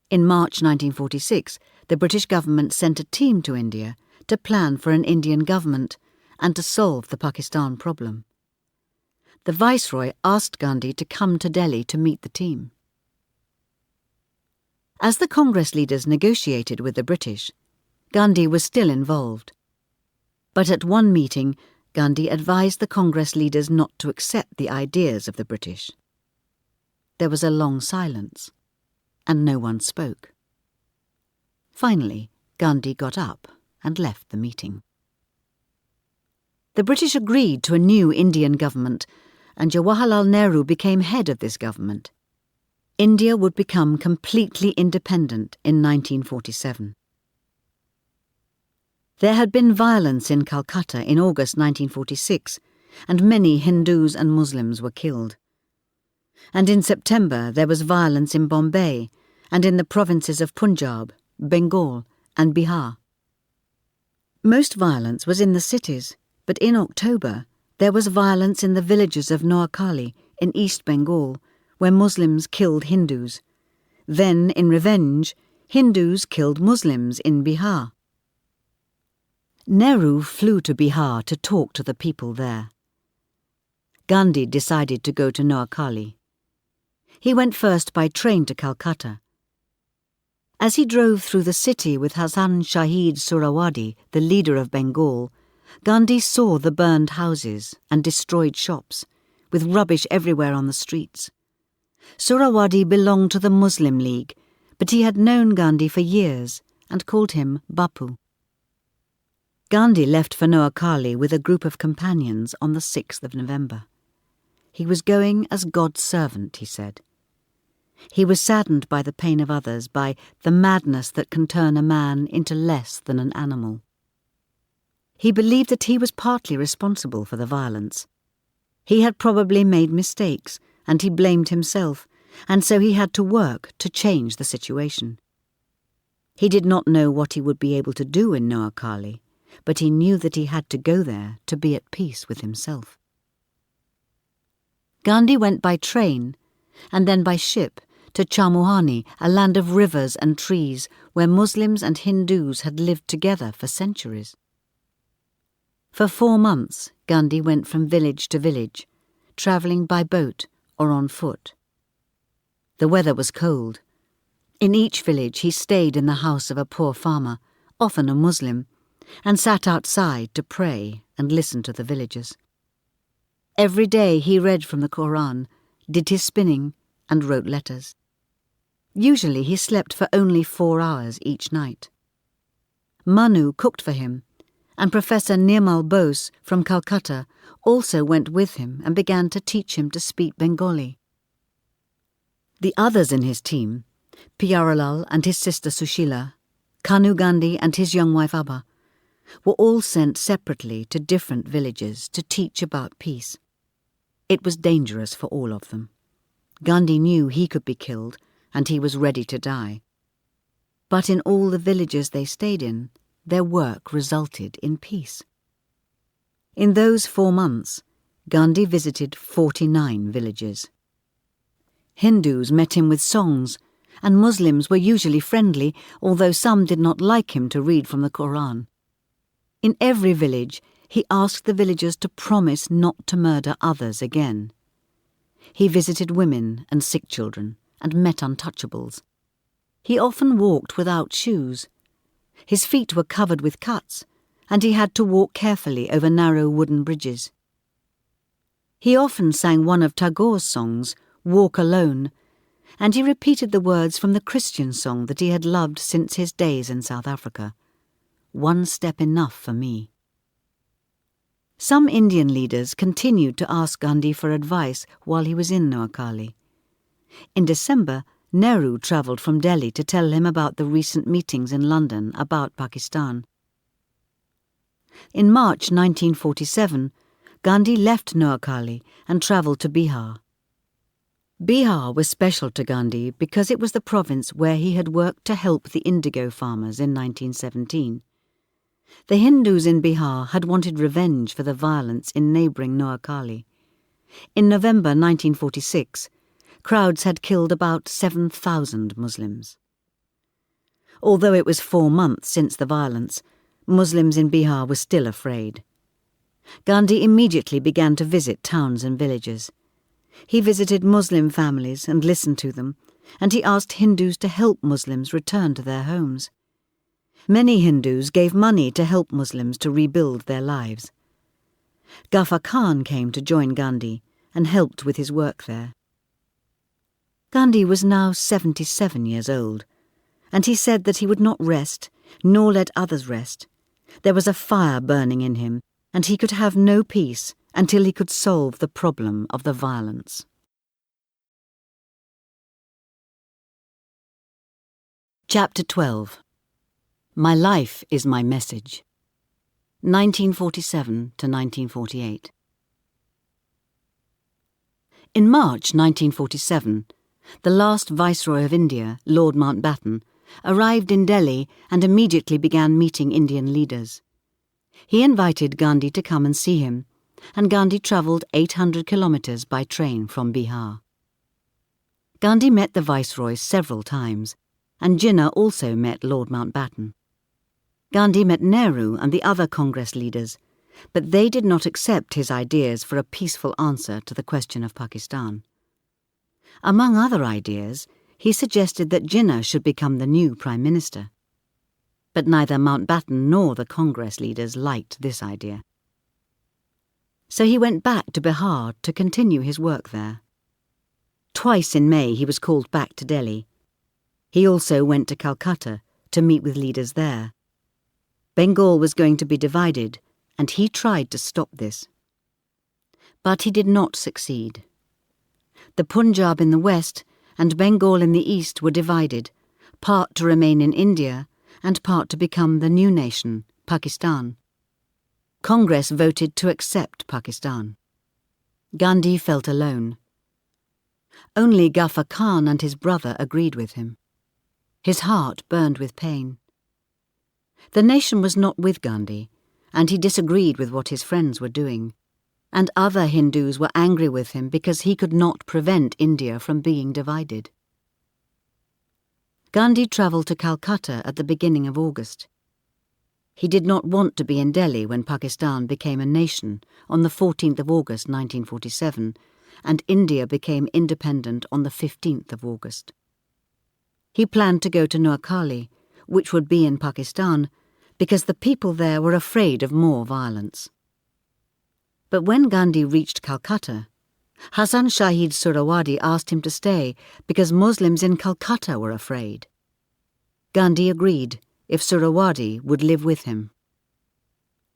A: In March 1946, the British government sent a team to India to plan for an Indian government and to solve the Pakistan problem. The Viceroy asked Gandhi to come to Delhi to meet the team. As the Congress leaders negotiated with the British, Gandhi was still involved. But at one meeting, Gandhi advised the Congress leaders not to accept the ideas of the British. There was a long silence, and no one spoke. Finally, Gandhi got up and left the meeting. The British agreed to a new Indian government, and Jawaharlal Nehru became head of this government. India would become completely independent in 1947. There had been violence in Calcutta in August 1946, and many Hindus and Muslims were killed. And in September there was violence in Bombay and in the provinces of Punjab, Bengal and Bihar. Most violence was in the cities, but in October there was violence in the villages of Noakhali in East Bengal, where Muslims killed Hindus. Then, in revenge, Hindus killed Muslims in Bihar. Nehru flew to Bihar to talk to the people there. Gandhi decided to go to Noakhali. He went first by train to Calcutta. As he drove through the city with Hasan Shahid Surawadi, the leader of Bengal, Gandhi saw the burned houses and destroyed shops, with rubbish everywhere on the streets. Surawadi belonged to the Muslim League, but he had known Gandhi for years and called him Bapu. Gandhi left for Noakhali with a group of companions on the 6th of November. He was going as God's servant, he said. He was saddened by the pain of others, by the madness that can turn a man into less than an animal. He believed that he was partly responsible for the violence. He had probably made mistakes, and he blamed himself, and so he had to work to change the situation. He did not know what he would be able to do in Noakhali, but he knew that he had to go there to be at peace with himself. Gandhi went by train, and then by ship, to Chamuhani, a land of rivers and trees where Muslims and Hindus had lived together for centuries. For 4 months, Gandhi went from village to village, travelling by boat or on foot. The weather was cold. In each village he stayed in the house of a poor farmer, often a Muslim, and sat outside to pray and listen to the villagers. Every day he read from the Quran, did his spinning, and wrote letters. Usually he slept for only 4 hours each night. Manu cooked for him, and Professor Nirmal Bose from Calcutta also went with him and began to teach him to speak Bengali. The others in his team, Pyaralal and his sister Sushila, Kanu Gandhi and his young wife Abba, were all sent separately to different villages to teach about peace. It was dangerous for all of them. Gandhi knew he could be killed, and he was ready to die. But in all the villages they stayed in, their work resulted in peace. In those 4 months, Gandhi visited 49 villages. Hindus met him with songs, and Muslims were usually friendly, although some did not like him to read from the Quran. In every village, he asked the villagers to promise not to murder others again. He visited women and sick children and met untouchables. He often walked without shoes. His feet were covered with cuts, and he had to walk carefully over narrow wooden bridges. He often sang one of Tagore's songs, Walk Alone, and he repeated the words from the Christian song that he had loved since his days in South Africa, One step enough for me. Some Indian leaders continued to ask Gandhi for advice while he was in Noakhali. In December, Nehru travelled from Delhi to tell him about the recent meetings in London about Pakistan. In March 1947, Gandhi left Noakhali and travelled to Bihar. Bihar was special to Gandhi because it was the province where he had worked to help the indigo farmers in 1917. The Hindus in Bihar had wanted revenge for the violence in neighbouring Noakhali. In November 1946, crowds had killed about 7,000 Muslims. Although it was 4 months since the violence, Muslims in Bihar were still afraid. Gandhi immediately began to visit towns and villages. He visited Muslim families and listened to them, and he asked Hindus to help Muslims return to their homes. Many Hindus gave money to help Muslims to rebuild their lives. Ghaffar Khan came to join Gandhi and helped with his work there. Gandhi was now 77 years old, and he said that he would not rest, nor let others rest. There was a fire burning in him, and he could have no peace until he could solve the problem of the violence. Chapter 12. My Life is My Message. 1947 to 1948. In March 1947, the last Viceroy of India, Lord Mountbatten, arrived in Delhi and immediately began meeting Indian leaders. He invited Gandhi to come and see him, and Gandhi travelled 800 kilometres by train from Bihar. Gandhi met the Viceroy several times, and Jinnah also met Lord Mountbatten. Gandhi met Nehru and the other Congress leaders, but they did not accept his ideas for a peaceful answer to the question of Pakistan. Among other ideas, he suggested that Jinnah should become the new Prime Minister. But neither Mountbatten nor the Congress leaders liked this idea. So he went back to Bihar to continue his work there. Twice in May he was called back to Delhi. He also went to Calcutta to meet with leaders there. Bengal was going to be divided, and he tried to stop this. But he did not succeed. The Punjab in the west and Bengal in the east were divided, part to remain in India and part to become the new nation, Pakistan. Congress voted to accept Pakistan. Gandhi felt alone. Only Ghaffar Khan and his brother agreed with him. His heart burned with pain. The nation was not with Gandhi, and he disagreed with what his friends were doing, and other Hindus were angry with him because he could not prevent India from being divided. Gandhi travelled to Calcutta at the beginning of August. He did not want to be in Delhi when Pakistan became a nation on the 14th of August 1947, and India became independent on the 15th of August. He planned to go to Noakhali, which would be in Pakistan, because the people there were afraid of more violence. But when Gandhi reached Calcutta, Hasan Shahid Suhrawardi asked him to stay because Muslims in Calcutta were afraid. Gandhi agreed if Suhrawardi would live with him.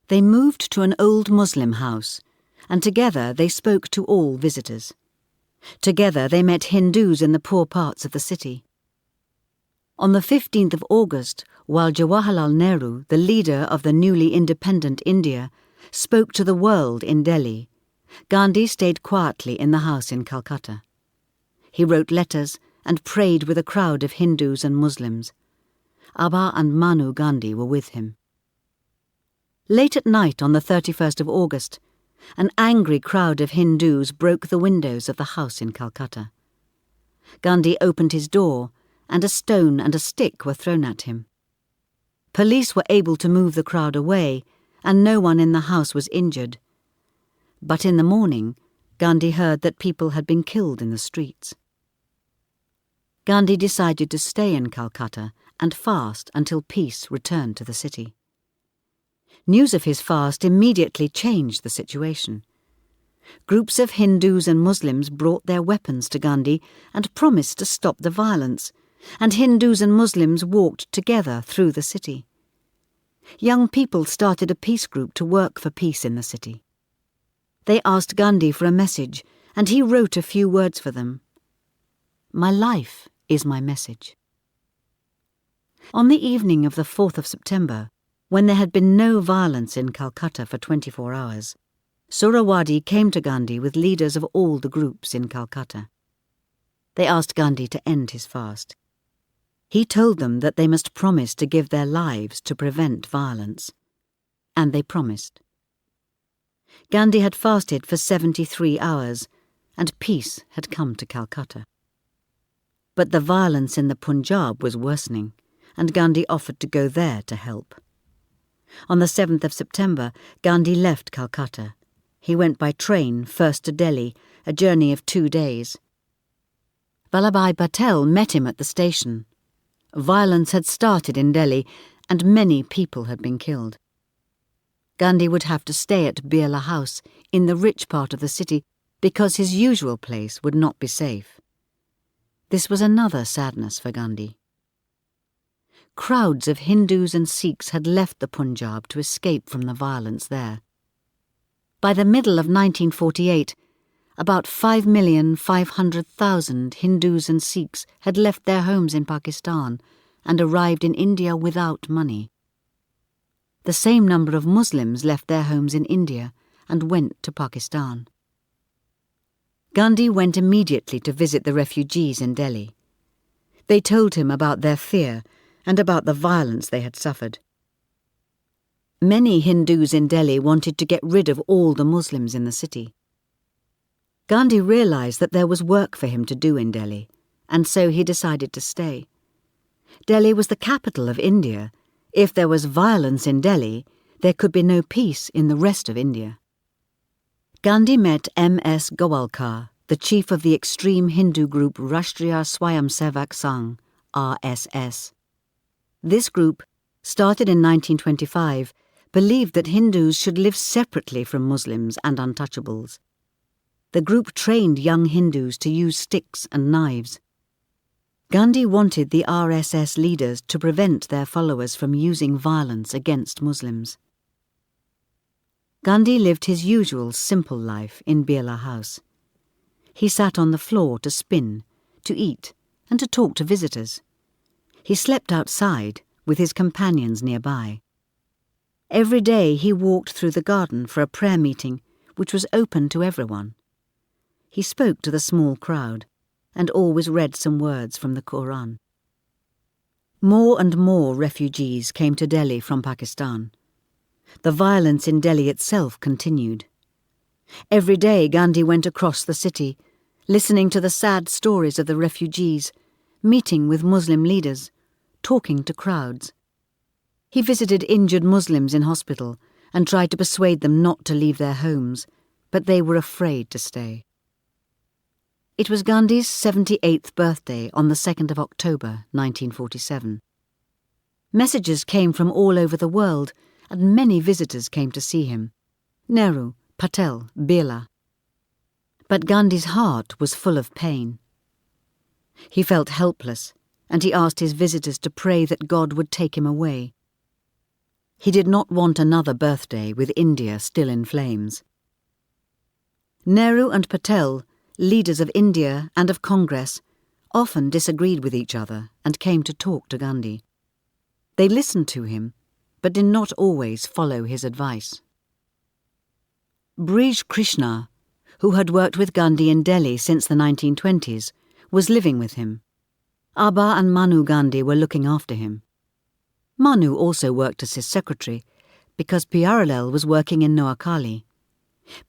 A: They moved to an old Muslim house, and together they spoke to all visitors. Together they met Hindus in the poor parts of the city. On the 15th of August, while Jawaharlal Nehru, the leader of the newly independent India, spoke to the world in Delhi, Gandhi stayed quietly in the house in Calcutta. He wrote letters and prayed with a crowd of Hindus and Muslims. Abha and Manu Gandhi were with him. Late at night on the 31st of August, an angry crowd of Hindus broke the windows of the house in Calcutta. Gandhi opened his door, and a stone and a stick were thrown at him. Police were able to move the crowd away, and no one in the house was injured. But in the morning, Gandhi heard that people had been killed in the streets. Gandhi decided to stay in Calcutta and fast until peace returned to the city. News of his fast immediately changed the situation. Groups of Hindus and Muslims brought their weapons to Gandhi and promised to stop the violence, and Hindus and Muslims walked together through the city. Young people started a peace group to work for peace in the city. They asked Gandhi for a message, and he wrote a few words for them. "My life is my message." On the evening of the 4th of September, when there had been no violence in Calcutta for 24 hours, Suhrawardy came to Gandhi with leaders of all the groups in Calcutta. They asked Gandhi to end his fast. He told them that they must promise to give their lives to prevent violence. And they promised. Gandhi had fasted for 73 hours, and peace had come to Calcutta. But the violence in the Punjab was worsening, and Gandhi offered to go there to help. On the 7th of September, Gandhi left Calcutta. He went by train first to Delhi, a journey of 2 days. Vallabhbhai Patel met him at the station. Violence had started in Delhi, and many people had been killed. Gandhi would have to stay at Birla House in the rich part of the city because his usual place would not be safe. This was another sadness for Gandhi. Crowds of Hindus and Sikhs had left the Punjab to escape from the violence there. By the middle of 1948, about 5,500,000 Hindus and Sikhs had left their homes in Pakistan and arrived in India without money. The same number of Muslims left their homes in India and went to Pakistan. Gandhi went immediately to visit the refugees in Delhi. They told him about their fear and about the violence they had suffered. Many Hindus in Delhi wanted to get rid of all the Muslims in the city. Gandhi realized that there was work for him to do in Delhi, and so he decided to stay. Delhi was the capital of India. If there was violence in Delhi, there could be no peace in the rest of India. Gandhi met M.S. Gowalkar, the chief of the extreme Hindu group Rashtriya Swayamsevak Sangh, RSS. This group, started in 1925, believed that Hindus should live separately from Muslims and untouchables. The group trained young Hindus to use sticks and knives. Gandhi wanted the RSS leaders to prevent their followers from using violence against Muslims. Gandhi lived his usual simple life in Birla House. He sat on the floor to spin, to eat, and to talk to visitors. He slept outside with his companions nearby. Every day he walked through the garden for a prayer meeting which was open to everyone. He spoke to the small crowd and always read some words from the Quran. More and more refugees came to Delhi from Pakistan. The violence in Delhi itself continued. Every day Gandhi went across the city, listening to the sad stories of the refugees, meeting with Muslim leaders, talking to crowds. He visited injured Muslims in hospital and tried to persuade them not to leave their homes, but they were afraid to stay. It was Gandhi's 78th birthday on the 2nd of October, 1947. Messages came from all over the world, and many visitors came to see him. Nehru, Patel, Birla. But Gandhi's heart was full of pain. He felt helpless, and he asked his visitors to pray that God would take him away. He did not want another birthday with India still in flames. Nehru and Patel, leaders of India and of Congress, often disagreed with each other and came to talk to Gandhi. They listened to him, but did not always follow his advice. Brij Krishna, who had worked with Gandhi in Delhi since the 1920s, was living with him. Abba and Manu Gandhi were looking after him. Manu also worked as his secretary, because Pyarelal was working in Noakhali.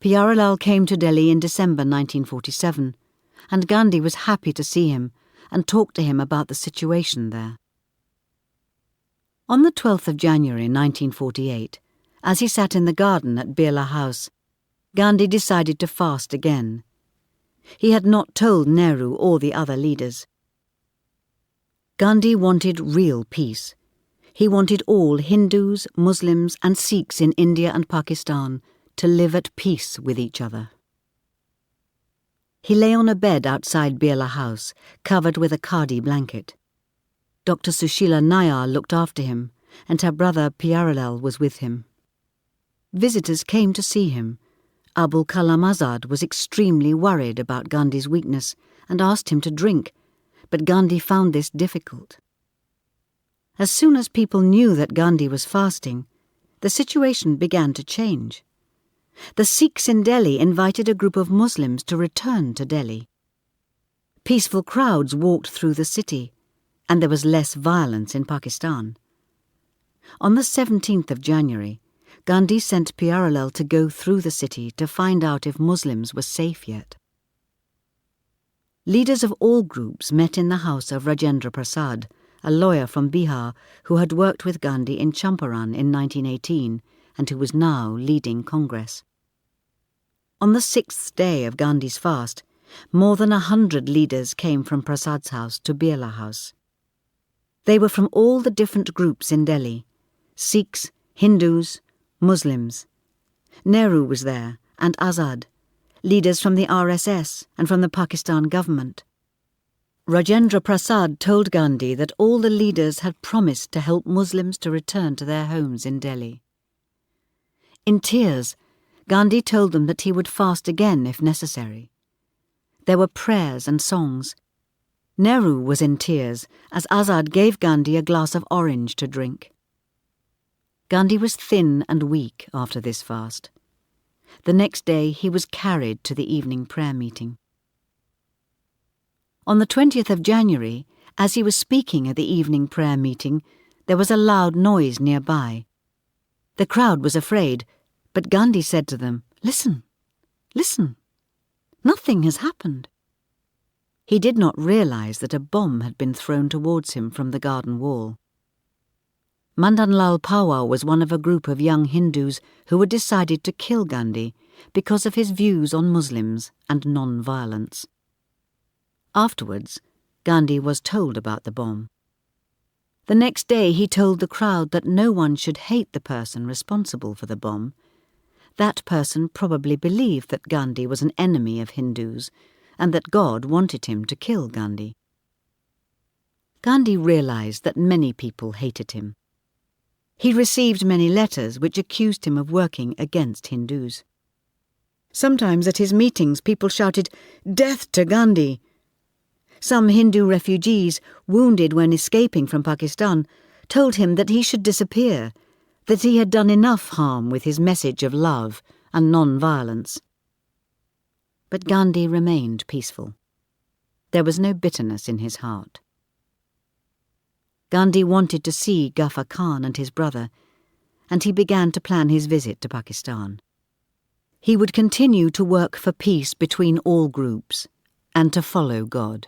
A: Pyarelal came to Delhi in December 1947, and Gandhi was happy to see him and talk to him about the situation there. On the 12th of January 1948, as he sat in the garden at Birla House, Gandhi decided to fast again. He had not told Nehru or the other leaders. Gandhi wanted real peace. He wanted all Hindus, Muslims and Sikhs in India and Pakistan to live at peace with each other. He lay on a bed outside Birla House, covered with a khadi blanket. Dr. Sushila Nayar looked after him, and her brother Pyarelal was with him. Visitors came to see him. Abul Kalam Azad was extremely worried about Gandhi's weakness and asked him to drink, but Gandhi found this difficult. As soon as people knew that Gandhi was fasting, the situation began to change. The Sikhs in Delhi invited a group of Muslims to return to Delhi. Peaceful crowds walked through the city, and there was less violence in Pakistan. On the 17th of January, Gandhi sent Pyarelal to go through the city to find out if Muslims were safe yet. Leaders of all groups met in the house of Rajendra Prasad, a lawyer from Bihar who had worked with Gandhi in Champaran in 1918 and who was now leading Congress. On the 6th day of Gandhi's fast, more than 100 leaders came from Prasad's house to Birla House. They were from all the different groups in Delhi: Sikhs, Hindus, Muslims. Nehru was there, and Azad, leaders from the RSS and from the Pakistan government. Rajendra Prasad told Gandhi that all the leaders had promised to help Muslims to return to their homes in Delhi. In tears, Gandhi told them that he would fast again if necessary. There were prayers and songs. Nehru was in tears as Azad gave Gandhi a glass of orange to drink. Gandhi was thin and weak after this fast. The next day he was carried to the evening prayer meeting. On the 20th of January, as he was speaking at the evening prayer meeting, there was a loud noise nearby. The crowd was afraid, but Gandhi said to them, "Listen, listen. Nothing has happened." He did not realize that a bomb had been thrown towards him from the garden wall. Mandanlal Pawar was one of a group of young Hindus who had decided to kill Gandhi because of his views on Muslims and non-violence. Afterwards, Gandhi was told about the bomb. The next day he told the crowd that no one should hate the person responsible for the bomb. That person probably believed that Gandhi was an enemy of Hindus and that God wanted him to kill Gandhi. Gandhi realized that many people hated him. He received many letters which accused him of working against Hindus. Sometimes at his meetings people shouted, "Death to Gandhi!" Some Hindu refugees, wounded when escaping from Pakistan, told him that he should disappear, that he had done enough harm with his message of love and non-violence. But Gandhi remained peaceful. There was no bitterness in his heart. Gandhi wanted to see Ghaffar Khan and his brother, and he began to plan his visit to Pakistan. He would continue to work for peace between all groups and to follow God.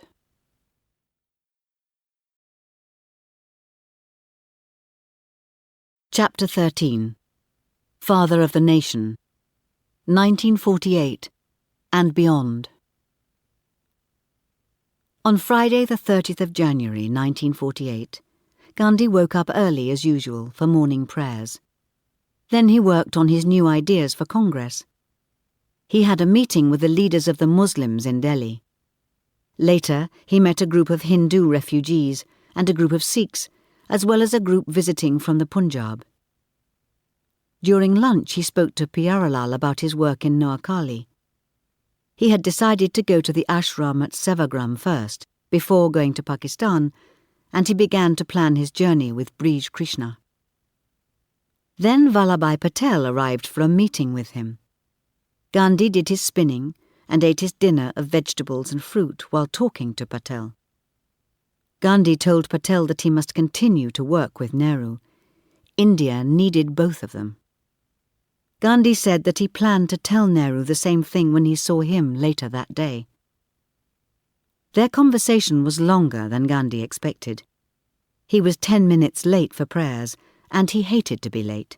A: Chapter 13. Father of the Nation, 1948 and beyond. On Friday the 30th of January 1948, Gandhi woke up early as usual for morning prayers. Then he worked on his new ideas for Congress. He had a meeting with the leaders of the Muslims in Delhi. Later, he met a group of Hindu refugees and a group of Sikhs, as well as a group visiting from the Punjab. During lunch he spoke to Pyarelal about his work in Noakhali. He had decided to go to the ashram at Sevagram first, before going to Pakistan, and he began to plan his journey with Brij Krishna. Then Vallabhbhai Patel arrived for a meeting with him. Gandhi did his spinning and ate his dinner of vegetables and fruit while talking to Patel. Gandhi told Patel that he must continue to work with Nehru. India needed both of them. Gandhi said that he planned to tell Nehru the same thing when he saw him later that day. Their conversation was longer than Gandhi expected. He was 10 minutes late for prayers, and he hated to be late.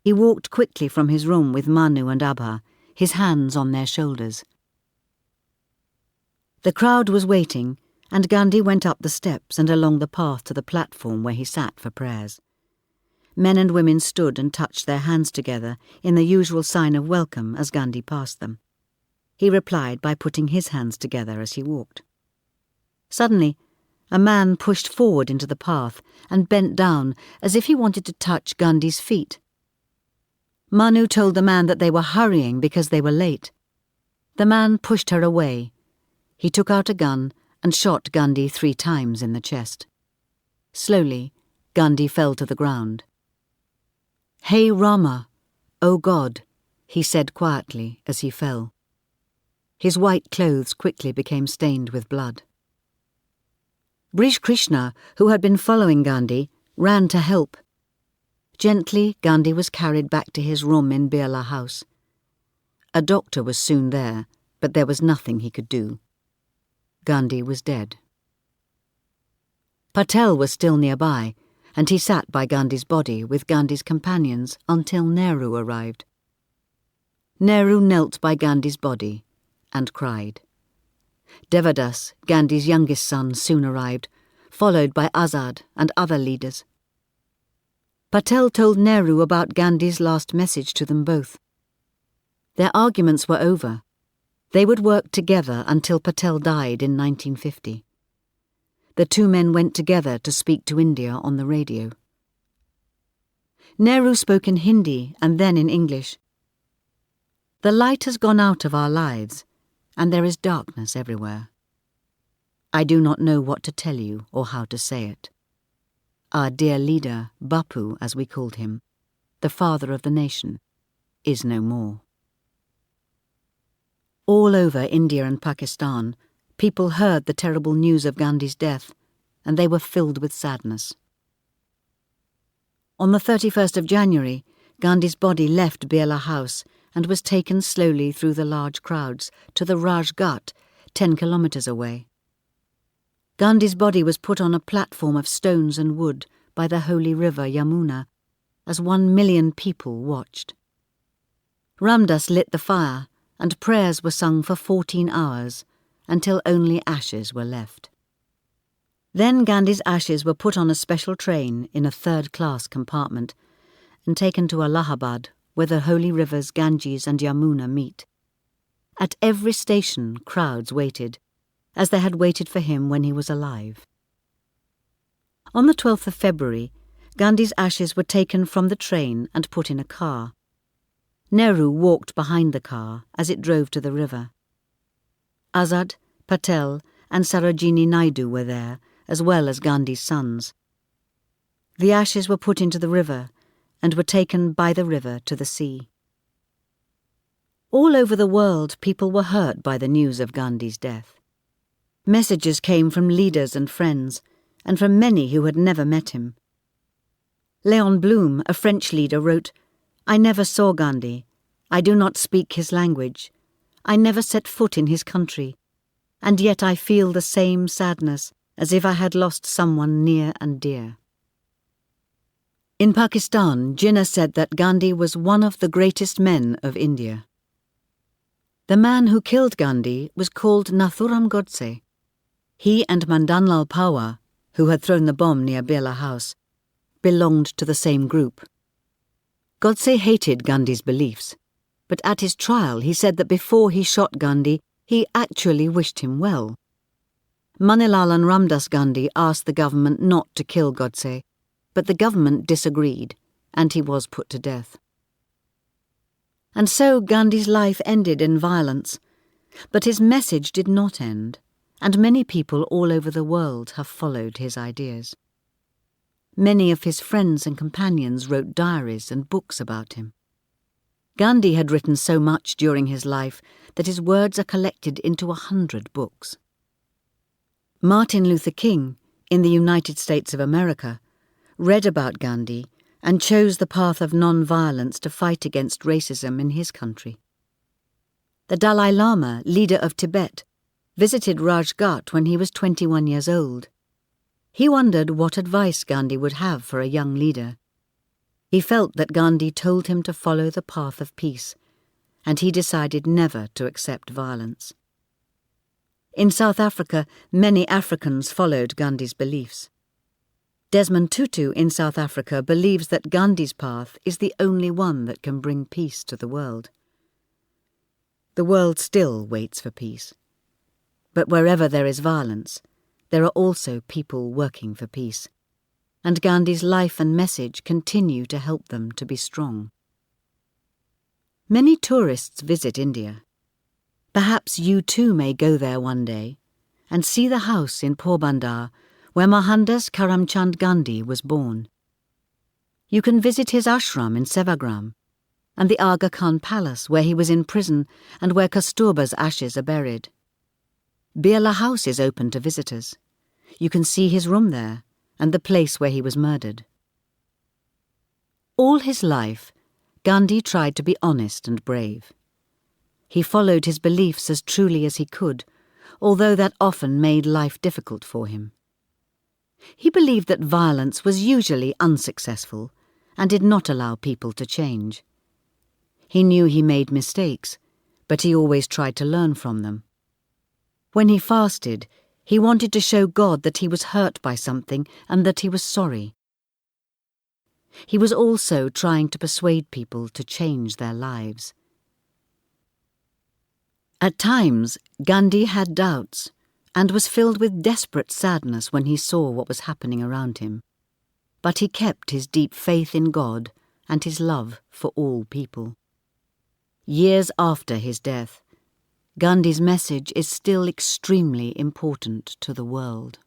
A: He walked quickly from his room with Manu and Abha, his hands on their shoulders. The crowd was waiting, and Gandhi went up the steps and along the path to the platform where he sat for prayers. Men and women stood and touched their hands together in the usual sign of welcome as Gandhi passed them. He replied by putting his hands together as he walked. Suddenly, a man pushed forward into the path and bent down as if he wanted to touch Gandhi's feet. Manu told the man that they were hurrying because they were late. The man pushed her away. He took out a gun and shot Gandhi 3 times in the chest. Slowly, Gandhi fell to the ground. "Hey Rama, O God," he said quietly as he fell. His white clothes quickly became stained with blood. Brish Krishna, who had been following Gandhi, ran to help. Gently, Gandhi was carried back to his room in Birla House. A doctor was soon there, but there was nothing he could do. Gandhi was dead. Patel was still nearby, and he sat by Gandhi's body with Gandhi's companions until Nehru arrived. Nehru knelt by Gandhi's body and cried. Devadas, Gandhi's youngest son, soon arrived, followed by Azad and other leaders. Patel told Nehru about Gandhi's last message to them both. Their arguments were over. They would work together until Patel died in 1950. The 2 men went together to speak to India on the radio. Nehru spoke in Hindi and then in English. "The light has gone out of our lives, and there is darkness everywhere. I do not know what to tell you or how to say it. Our dear leader, Bapu, as we called him, the father of the nation, is no more." All over India and Pakistan, people heard the terrible news of Gandhi's death, and they were filled with sadness. On the 31st of January, Gandhi's body left Birla House and was taken slowly through the large crowds to the Raj Ghat, 10 kilometres away. Gandhi's body was put on a platform of stones and wood by the holy river Yamuna, as 1 million people watched. Ramdas lit the fire, and prayers were sung for 14 hours, until only ashes were left. Then Gandhi's ashes were put on a special train in a 3rd-class compartment and taken to Allahabad, where the holy rivers Ganges and Yamuna meet. At every station, crowds waited, as they had waited for him when he was alive. On the 12th of February, Gandhi's ashes were taken from the train and put in a car. Nehru walked behind the car as it drove to the river. Azad, Patel, and Sarojini Naidu were there, as well as Gandhi's sons. The ashes were put into the river and were taken by the river to the sea. All over the world, people were hurt by the news of Gandhi's death. Messages came from leaders and friends, and from many who had never met him. Léon Blum, a French leader, wrote, "I never saw Gandhi. I do not speak his language. I never set foot in his country, and yet I feel the same sadness as if I had lost someone near and dear." In Pakistan, Jinnah said that Gandhi was one of the greatest men of India. The man who killed Gandhi was called Nathuram Godse. He and Madanlal Pawar, who had thrown the bomb near Birla House, belonged to the same group. Godse hated Gandhi's beliefs, but at his trial he said that before he shot Gandhi, he actually wished him well. Manilalan Ramdas Gandhi asked the government not to kill Godse, but the government disagreed, and he was put to death. And so Gandhi's life ended in violence, but his message did not end, and many people all over the world have followed his ideas. Many of his friends and companions wrote diaries and books about him. Gandhi had written so much during his life that his words are collected into 100 books. Martin Luther King, in the United States of America, read about Gandhi, and chose the path of non-violence to fight against racism in his country. The Dalai Lama, leader of Tibet, visited Rajghat when he was 21 years old. He wondered what advice Gandhi would have for a young leader. He felt that Gandhi told him to follow the path of peace, and he decided never to accept violence. In South Africa, many Africans followed Gandhi's beliefs. Desmond Tutu in South Africa believes that Gandhi's path is the only one that can bring peace to the world. The world still waits for peace. But wherever there is violence, there are also people working for peace, and Gandhi's life and message continue to help them to be strong. Many tourists visit India. Perhaps you too may go there one day and see the house in Porbandar where Mohandas Karamchand Gandhi was born. You can visit his ashram in Sevagram and the Aga Khan Palace where he was in prison and where Kasturba's ashes are buried. Birla House is open to visitors. You can see his room there and the place where he was murdered. All his life, Gandhi tried to be honest and brave. He followed his beliefs as truly as he could, although that often made life difficult for him. He believed that violence was usually unsuccessful and did not allow people to change. He knew he made mistakes, but he always tried to learn from them. When he fasted, he wanted to show God that he was hurt by something and that he was sorry. He was also trying to persuade people to change their lives. At times, Gandhi had doubts and was filled with desperate sadness when he saw what was happening around him. But he kept his deep faith in God and his love for all people. Years after his death, Gandhi's message is still extremely important to the world.